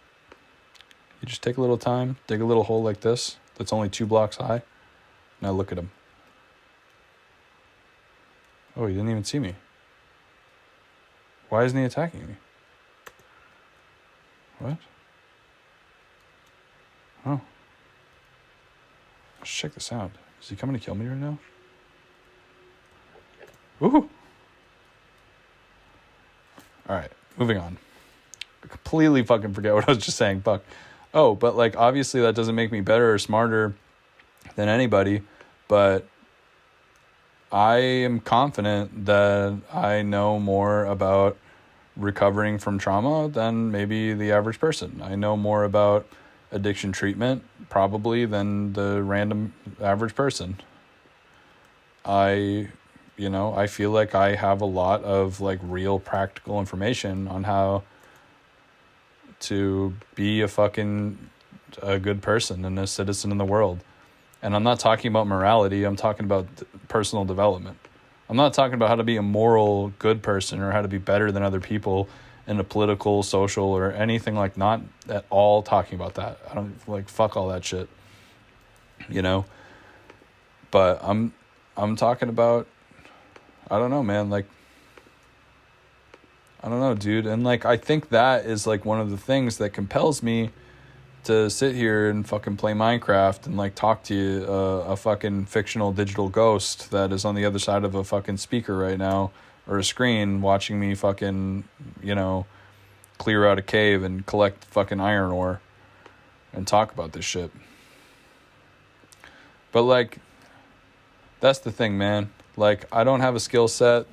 You just take a little time, dig a little hole like this, that's only 2 blocks high. Now look at him. Oh, he didn't even see me. Why isn't he attacking me? What? Oh. Let's check this out. Is he coming to kill me right now? Woohoo! Alright, moving on. I completely fucking forget what I was just saying. Fuck. Oh, but obviously that doesn't make me better or smarter than anybody, but I am confident that I know more about recovering from trauma than maybe the average person. I know more about addiction treatment probably than the random average person. I feel like I have a lot of real practical information on how to be a good person and a citizen in the world. And I'm not talking about morality. I'm talking about personal development. I'm not talking about how to be a moral good person or how to be better than other people in a political, social, or anything not at all talking about that. I don't fuck all that shit. But I'm talking about, I don't know, man, I don't know, dude. And I think that is one of the things that compels me to sit here and fucking play Minecraft and talk to you, a fucking fictional digital ghost that is on the other side of a fucking speaker right now or a screen watching me fucking, clear out a cave and collect fucking iron ore and talk about this shit. But that's the thing, man. I don't have a skill set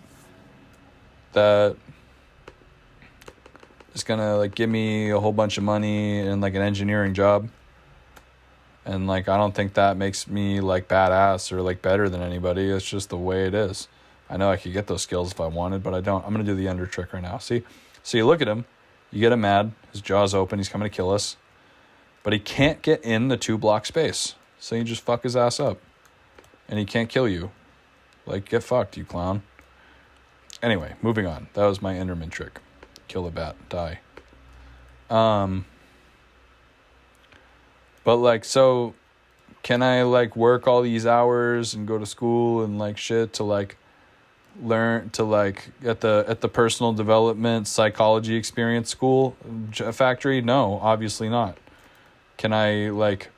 that is gonna give me a whole bunch of money and an engineering job, and I don't think that makes me badass or better than anybody. It's just the way it is. I know I could get those skills if I wanted, but I don't. I'm gonna do the ender trick right now. See, so you look at him, you get him mad, his jaw's open, he's coming to kill us, but he can't get in the 2-block space, so you just fuck his ass up, and he can't kill you. Get fucked, you clown. Anyway, moving on. That was my Enderman trick. Kill a bat, die. But so can I like work all these hours and go to school and like shit to like learn to like at the personal development psychology experience school factory? No, obviously not. Can I like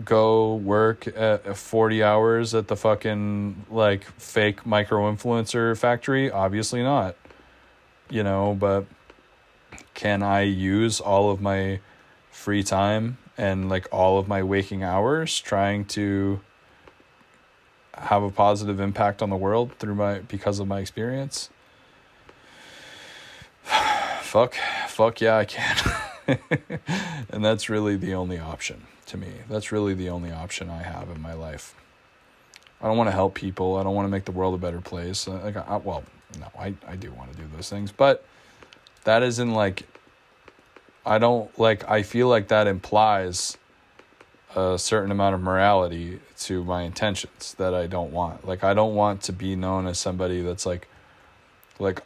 go work at 40 hours at the fucking like fake micro influencer factory? Obviously not. You know, but can I use all of my free time and like all of my waking hours trying to have a positive impact on the world because of my experience? Fuck yeah, I can. And that's really the only option to me. That's really the only option I have in my life. I don't want to help people. I don't want to make the world a better place. I do want to do those things, but that isn't like, I feel like that implies a certain amount of morality to my intentions that I don't want. Like, I don't want to be known as somebody that's like,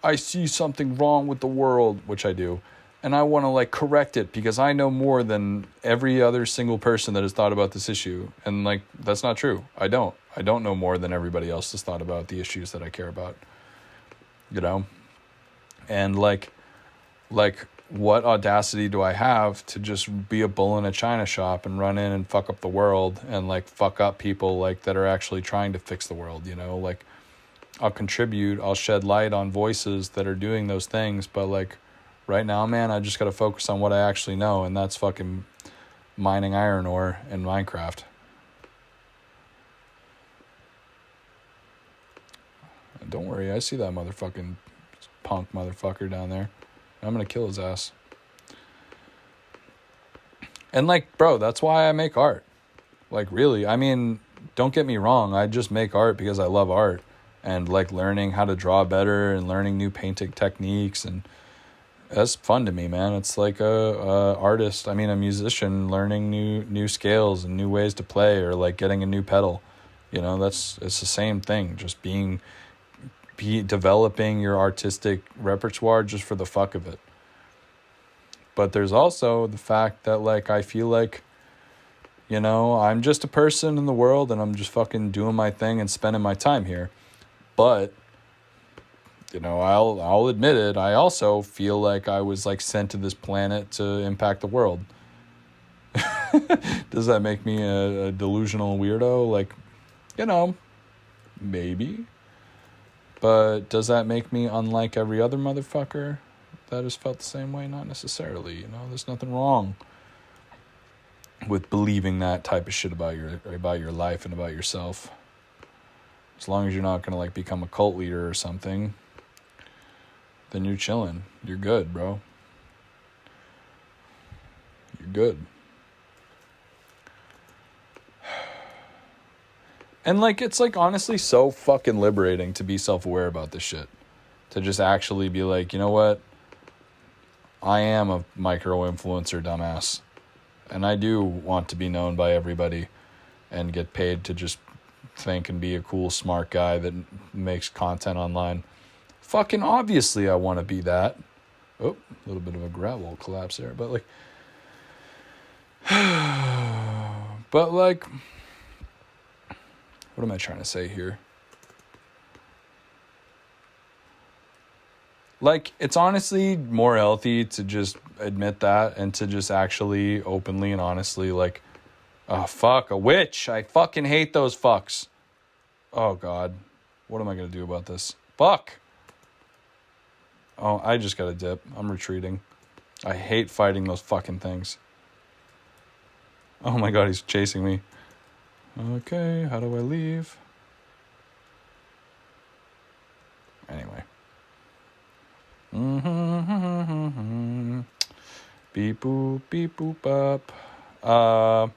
I see something wrong with the world, which I do, and I want to like correct it because I know more than every other single person that has thought about this issue. And like, that's not true. I don't know more than everybody else has thought about the issues that I care about, you know? And like, what audacity do I have to just be a bull in a china shop and run in and fuck up the world and like fuck up people like that are actually trying to fix the world, you know? Like, I'll contribute, I'll shed light on voices that are doing those things, but like right now, man, I just got to focus on what I actually know, and that's fucking mining iron ore in Minecraft. And don't worry, I see that motherfucking punk motherfucker down there. I'm gonna kill his ass. And like, bro, that's why I make art. Like, really, I mean, don't get me wrong, I just make art because I love art. And like learning how to draw better and learning new painting techniques, and that's fun to me, man. It's like a artist, a musician learning new scales and new ways to play, or like getting a new pedal. You know, it's the same thing. Just developing your artistic repertoire just for the fuck of it. But there's also the fact that like I feel like, you know, I'm just a person in the world and I'm just fucking doing my thing and spending my time here. But, you know, I'll admit it, I also feel like I was like sent to this planet to impact the world. Does that make me a delusional weirdo? Like, you know, maybe. But does that make me unlike every other motherfucker that has felt the same way? Not necessarily, you know. There's nothing wrong with believing that type of shit about your life and about yourself. As long as you're not going to like become a cult leader or something, then you're chilling. You're good, bro. You're good. And like, it's like honestly so fucking liberating to be self-aware about this shit. To just actually be like, you know what? I am a micro-influencer dumbass. And I do want to be known by everybody and get paid to just think and be a cool, smart guy that makes content online. Fucking obviously I want to be that. Oh, a little bit of a gravel collapse there. But like... what am I trying to say here? Like, it's honestly more healthy to just admit that and to just actually openly and honestly, like, oh, fuck, a witch. I fucking hate those fucks. Oh, God. What am I going to do about this? Fuck. Oh, I just got to dip. I'm retreating. I hate fighting those fucking things. Oh, my God, he's chasing me. Okay, how do I leave? Anyway. Beep boop up.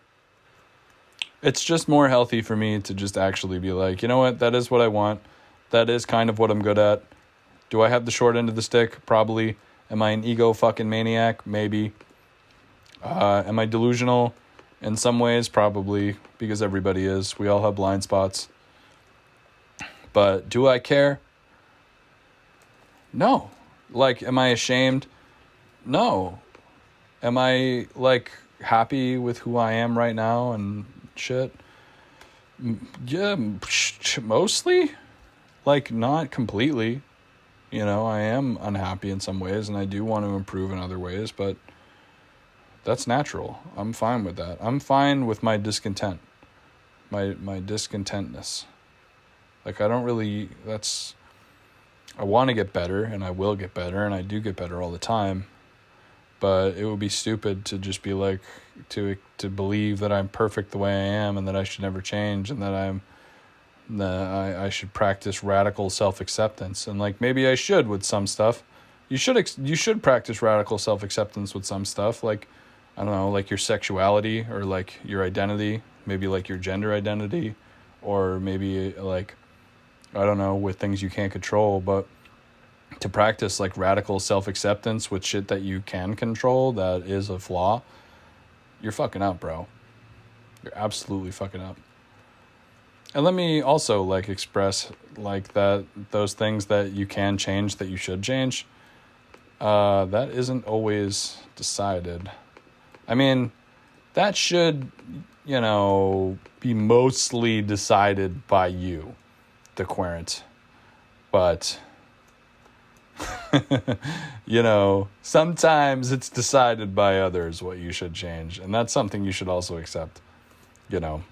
It's just more healthy for me to just actually be like, you know what, that is what I want. That is kind of what I'm good at. Do I have the short end of the stick? Probably. Am I an ego fucking maniac? Maybe. Am I delusional? In some ways, probably, because everybody is. We all have blind spots. But do I care? No. Like, am I ashamed? No. Am I, like, happy with who I am right now and shit. Yeah, mostly. Like, not completely. You know, I am unhappy in some ways, and I do want to improve in other ways, but that's natural. I'm fine with that. I'm fine with my discontent. My discontentness. Like, I don't really, I want to get better, and I will get better, and I do get better all the time. But it would be stupid to just be like, to believe that I'm perfect the way I am, and that I should never change, and that I should practice radical self-acceptance. And like, maybe I should with some stuff. You should practice radical self-acceptance with some stuff. Like, I don't know, like your sexuality, or like your identity, maybe like your gender identity, or maybe like, I don't know, with things you can't control. But to practice like radical self-acceptance with shit that you can control that is a flaw, you're fucking up, bro. You're absolutely fucking up. And let me also like express like that those things that you can change, that you should change, that isn't always decided. I mean, that should, you know, be mostly decided by you, the querent. But you know, sometimes it's decided by others what you should change, and that's something you should also accept, you know.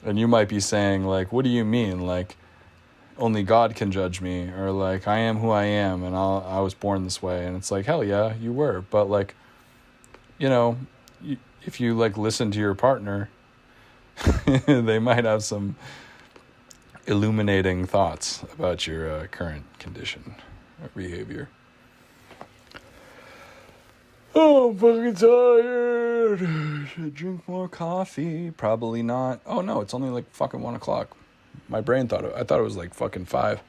And you might be saying, like, what do you mean? Like, only God can judge me, or like, I am who I am, and I was born this way. And it's like, hell yeah, you were. But like, you know, if you like listen to your partner, they might have some illuminating thoughts about your current condition or behavior. Oh, I'm fucking tired. Should I drink more coffee? Probably not. Oh no, it's only like fucking 1 o'clock. My brain I thought it was like fucking 5.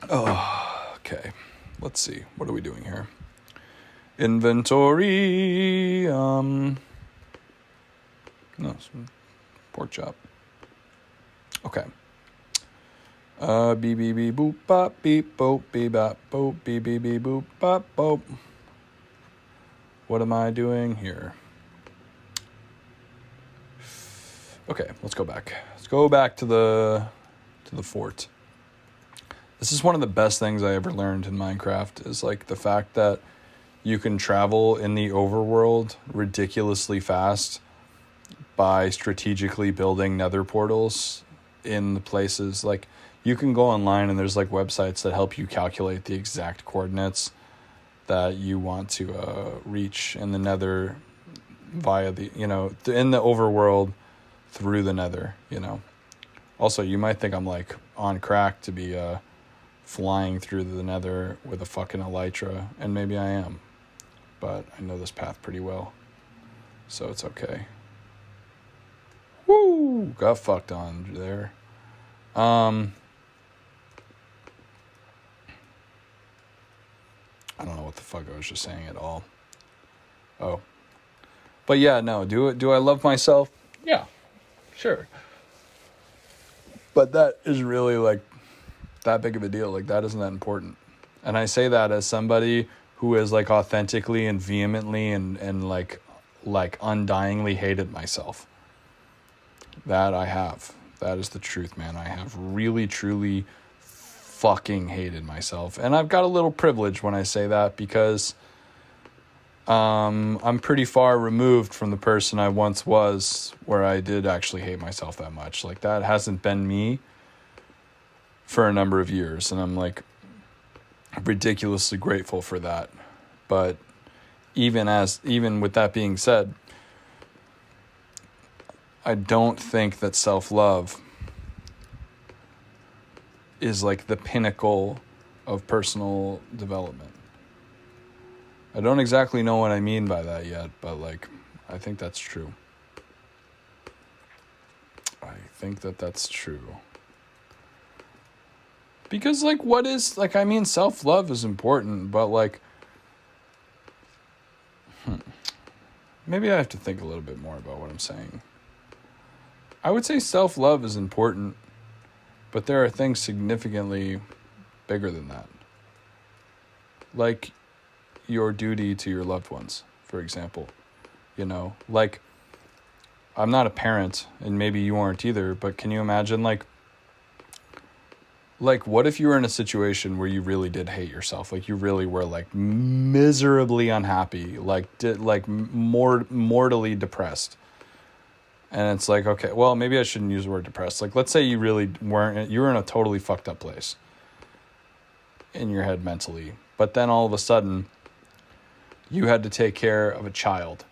Oh, okay. Let's see. What are we doing here? Inventory. No, pork chop. Okay. Beep beep beep boop bop beep boop beep bop boop beep beep beep boop bop boop. What am I doing here? Okay, let's go back. Let's go back to the fort. This is one of the best things I ever learned in Minecraft, is like the fact that you can travel in the overworld ridiculously fast by strategically building nether portals in the places. Like, you can go online and there's like websites that help you calculate the exact coordinates that you want to reach in the nether via the, you know, in the overworld through the nether, you know. Also, you might think I'm like on crack to be flying through the nether with a fucking elytra, and maybe I am, but I know this path pretty well, so it's okay. Woo! Got fucked on there. I don't know what the fuck I was just saying at all. Oh. But yeah, no, do I love myself? Yeah. Sure. But that is really like that big of a deal. Like, that isn't that important. And I say that as somebody who has like authentically and vehemently and like undyingly hated myself. That I have. That is the truth, man. I have really, truly fucking hated myself. And I've got a little privilege when I say that, because I'm pretty far removed from the person I once was, where I did actually hate myself that much. Like, that hasn't been me for a number of years, and I'm like ridiculously grateful for that. But even with that being said, I don't think that self-love is like the pinnacle of personal development. I don't exactly know what I mean by that yet, but like, I think that's true. I think that that's true. Because like, what is, like, I mean, self-love is important, but like, maybe I have to think a little bit more about what I'm saying. I would say self-love is important, but there are things significantly bigger than that. Like your duty to your loved ones, for example. you know? Like, I'm not a parent, and maybe you aren't either, but can you imagine, like, what if you were in a situation where you really did hate yourself? Like, you really were, like, miserably unhappy, like, mortally depressed. And it's like, okay, well, maybe I shouldn't use the word depressed. Like, let's say you really weren't, you were in a totally fucked up place in your head mentally. But then all of a sudden, you had to take care of a child.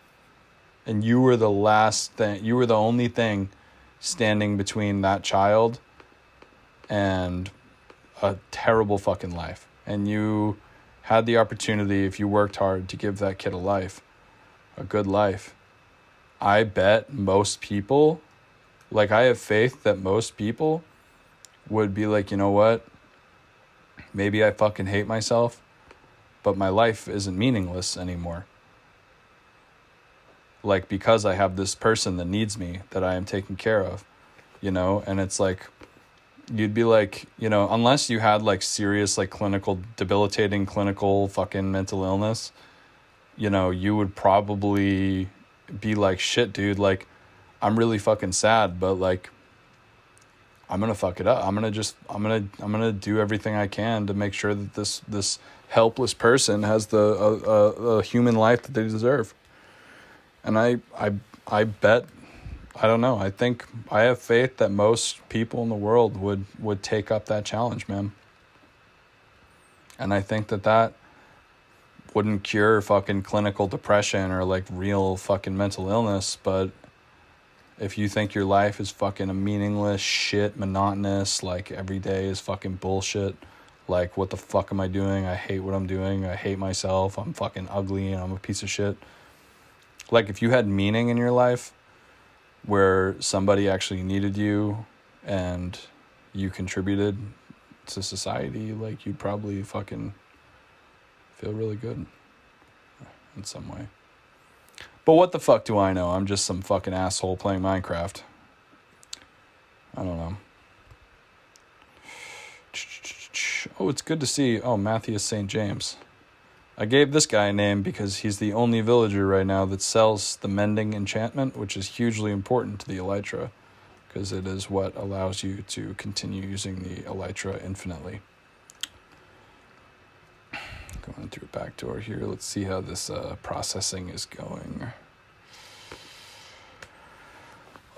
And you were the last thing, you were the only thing standing between that child and a terrible fucking life. And you had the opportunity, if you worked hard, to give that kid a life, a good life. I bet most people, like, I have faith that most people would be like, you know what? Maybe I fucking hate myself, but my life isn't meaningless anymore. Like, because I have this person that needs me, that I am taking care of, you know? And it's like, you'd be like, you know, unless you had, like, serious, like, debilitating clinical fucking mental illness, you know, you would probably be like, shit, dude, like, I'm really fucking sad, but, like, I'm gonna fuck it up. I'm gonna do everything I can to make sure that this helpless person has the human life that they deserve. And I bet, I don't know, I think, I have faith that most people in the world would take up that challenge, man. And I think that wouldn't cure fucking clinical depression or, like, real fucking mental illness, but if you think your life is fucking a meaningless shit, monotonous, like, every day is fucking bullshit, like, what the fuck am I doing? I hate what I'm doing. I hate myself. I'm fucking ugly and I'm a piece of shit. Like, if you had meaning in your life where somebody actually needed you and you contributed to society, like, you'd probably fucking feel really good in some way. But what the fuck do I know? I'm just some fucking asshole playing Minecraft. I don't know. Oh, it's good to see. Oh, Matthias St. James. I gave this guy a name because he's the only villager right now that sells the mending enchantment, which is hugely important to the elytra, because it is what allows you to continue using the elytra infinitely. Going through a back door here. Let's see how this processing is going.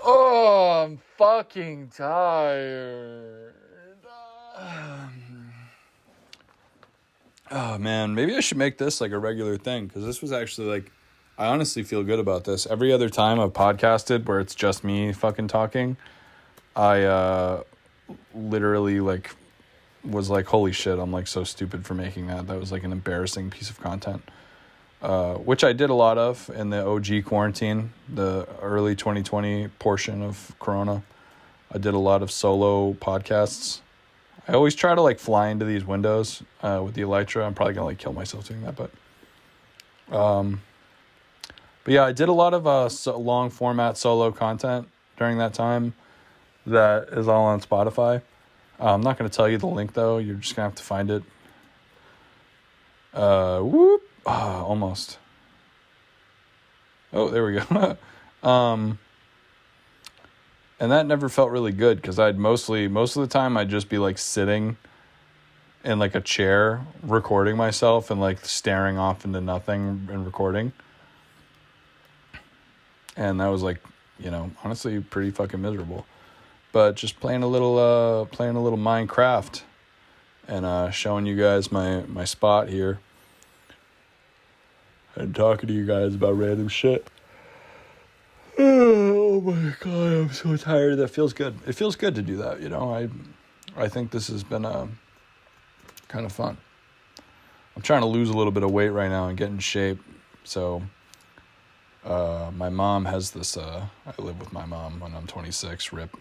Oh, I'm fucking tired. Oh, man. Maybe I should make this, like, a regular thing, because this was actually, like, I honestly feel good about this. Every other time I've podcasted where it's just me fucking talking, I literally, like, was like, holy shit, I'm, like, so stupid for making that. That was, like, an embarrassing piece of content, which I did a lot of in the OG quarantine, the early 2020 portion of Corona. I did a lot of solo podcasts. I always try to, like, fly into these windows with the elytra. I'm probably gonna, like, kill myself doing that, but yeah, I did a lot of long format solo content during that time. That is all on Spotify. I'm not going to tell you the link, though. You're just going to have to find it. Almost. Oh, there we go. And that never felt really good, because most of the time, I'd just be, like, sitting in, like, a chair recording myself and, like, staring off into nothing and recording. And that was, like, you know, honestly pretty fucking miserable. But just playing a little Minecraft and showing you guys my spot here and talking to you guys about random shit. Oh my god, I'm so tired. That feels good. It feels good to do that, you know. I think this has been kind of fun. I'm trying to lose a little bit of weight right now and get in shape. So my mom has this, I live with my mom when I'm 26, rip,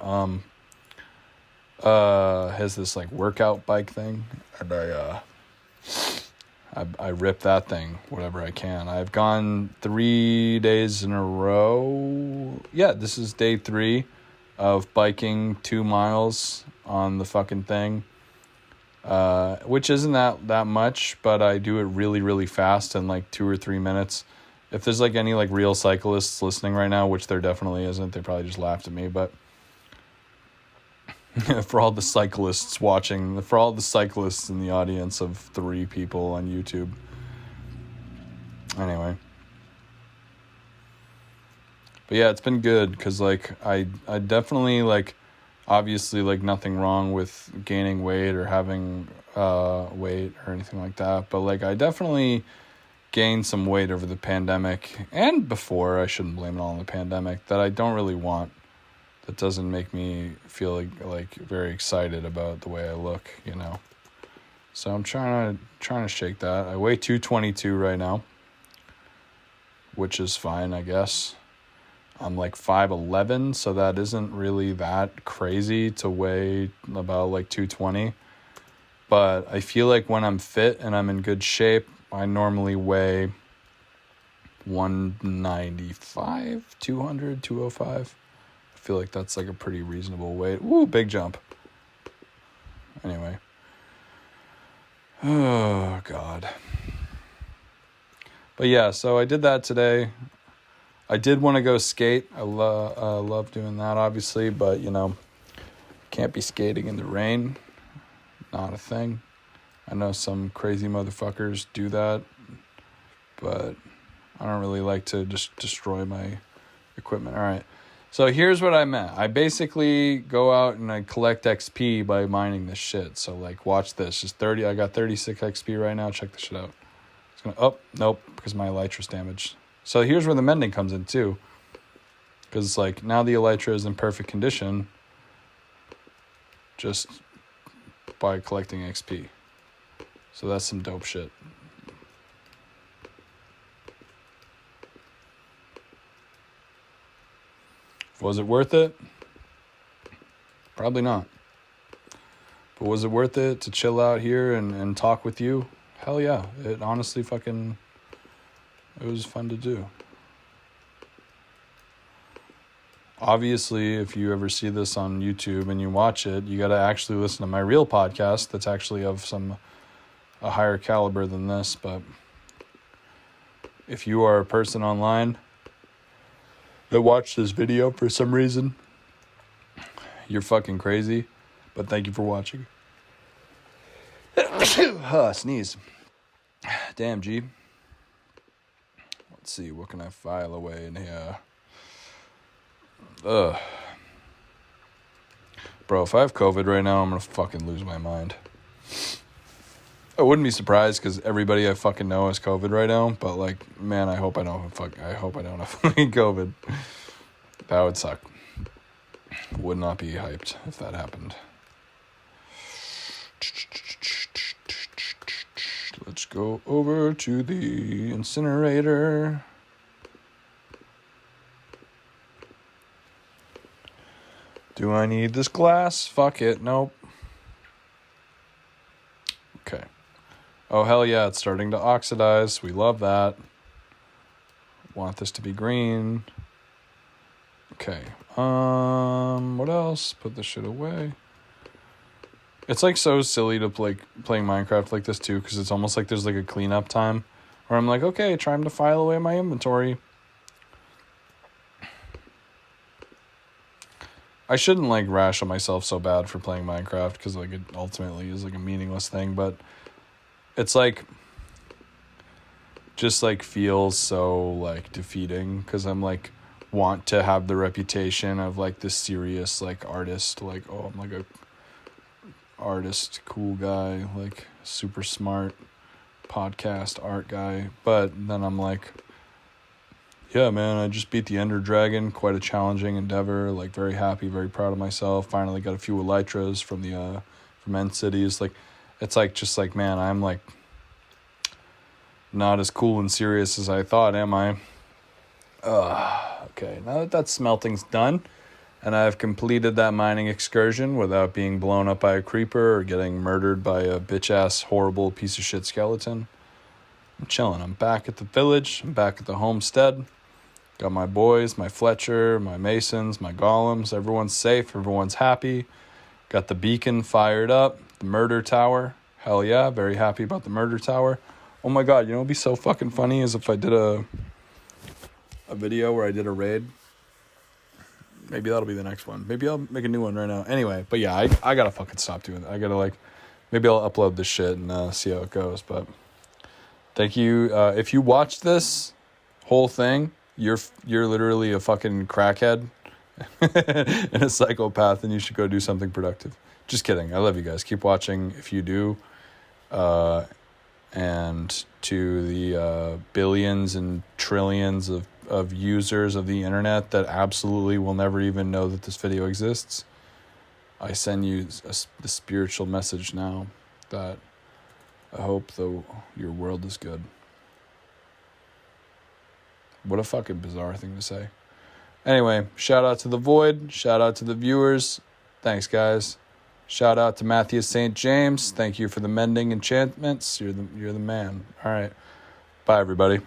has this, like, workout bike thing, and I rip that thing whatever I can. I've gone 3 days in a row. Yeah, this is day 3 of biking 2 miles on the fucking thing, which isn't that much, but I do it really, really fast in, like, 2 or 3 minutes. if there's like any like real cyclists listening right now, which there definitely isn't, they probably just laughed at me, but for all the cyclists watching, for all the cyclists in the audience of 3 people on YouTube. Anyway. But yeah, it's been good because like I definitely like, obviously like nothing wrong with gaining weight or having weight or anything like that, but like I definitely gained some weight over the pandemic and before. I shouldn't blame it all on the pandemic, that I don't really want, that doesn't make me feel like very excited about the way I look, you know. So I'm trying to shake that. I weigh 222 right now, which is fine, I guess. I'm like 5'11", so that isn't really that crazy to weigh about like 220. But I feel like when I'm fit and I'm in good shape, I normally weigh 195, 200, 205. I feel like that's like a pretty reasonable weight. Woo, big jump. Anyway. Oh, God. But yeah, so I did that today. I did want to go skate. I love doing that, obviously, but, you know, can't be skating in the rain. Not a thing. I know some crazy motherfuckers do that, but I don't really like to just destroy my equipment. All right. So here's what I meant. I basically go out and I collect XP by mining this shit. So, like, watch this. Just 30. I got 36 XP right now. Check this shit out. It's gonna. Oh, nope, because my elytra's damaged. So here's where the mending comes in too, because like now the elytra is in perfect condition just by collecting XP. So that's some dope shit. Was it worth it? Probably not. But was it worth it to chill out here and talk with you? Hell yeah. It honestly fucking... It was fun to do. Obviously, if you ever see this on YouTube and you watch it, you got to actually listen to my real podcast that's actually of a higher caliber than this. But if you are a person online that watched this video for some reason, you're fucking crazy. But thank you for watching. Sneeze. Damn, G. Let's see, what can I file away in here? Bro, if I have COVID right now, I'm gonna fucking lose my mind. I wouldn't be surprised because everybody I fucking know has COVID right now. But like, man, I hope I don't have fucking COVID. That would suck. Would not be hyped if that happened. Let's go over to the incinerator. Do I need this glass? Fuck it. Nope. Okay. Oh, hell yeah. It's starting to oxidize. We love that. Want this to be green. Okay. What else? Put this shit away. It's like so silly to playing Minecraft like this too, because it's almost like there's like a cleanup time where I'm like, okay, time to file away my inventory. I shouldn't like rash on myself so bad for playing Minecraft because like it ultimately is like a meaningless thing, but it's like just like feels so like defeating because I'm like want to have the reputation of like this serious like artist, like, oh, I'm like a artist, cool guy, like super smart podcast art guy. But then I'm like, yeah, man, I just beat the Ender Dragon, quite a challenging endeavor, like very happy, very proud of myself. Finally got a few elytras from End Cities. Like, it's like just like, man, I'm like not as cool and serious as I thought, am I? Okay, now that smelting's done and I've completed that mining excursion without being blown up by a creeper or getting murdered by a bitch-ass horrible piece of shit skeleton, I'm chilling. I'm back at the village. I'm back at the homestead. Got my boys, my Fletcher, my Masons, my Golems. Everyone's safe. Everyone's happy. Got the beacon fired up. The murder tower. Hell yeah. Very happy about the murder tower. Oh my God. You know what would be so fucking funny is if I did a video where I did a raid. Maybe that'll be the next one. Maybe I'll make a new one right now. Anyway, but yeah, I gotta fucking stop doing that. I gotta like, maybe I'll upload this shit and see how it goes. But thank you. If you watch this whole thing, you're literally a fucking crackhead and a psychopath, and you should go do something productive. Just kidding. I love you guys. Keep watching if you do. And to the billions and trillions of users of the internet that absolutely will never even know that this video exists, I send you the spiritual message now that I hope your world is good. What a fucking bizarre thing to say. Anyway, shout out to the Void. Shout out to the viewers. Thanks, guys. Shout out to Matthias St. James. Thank you for the mending enchantments. You're the man. All right. Bye, everybody.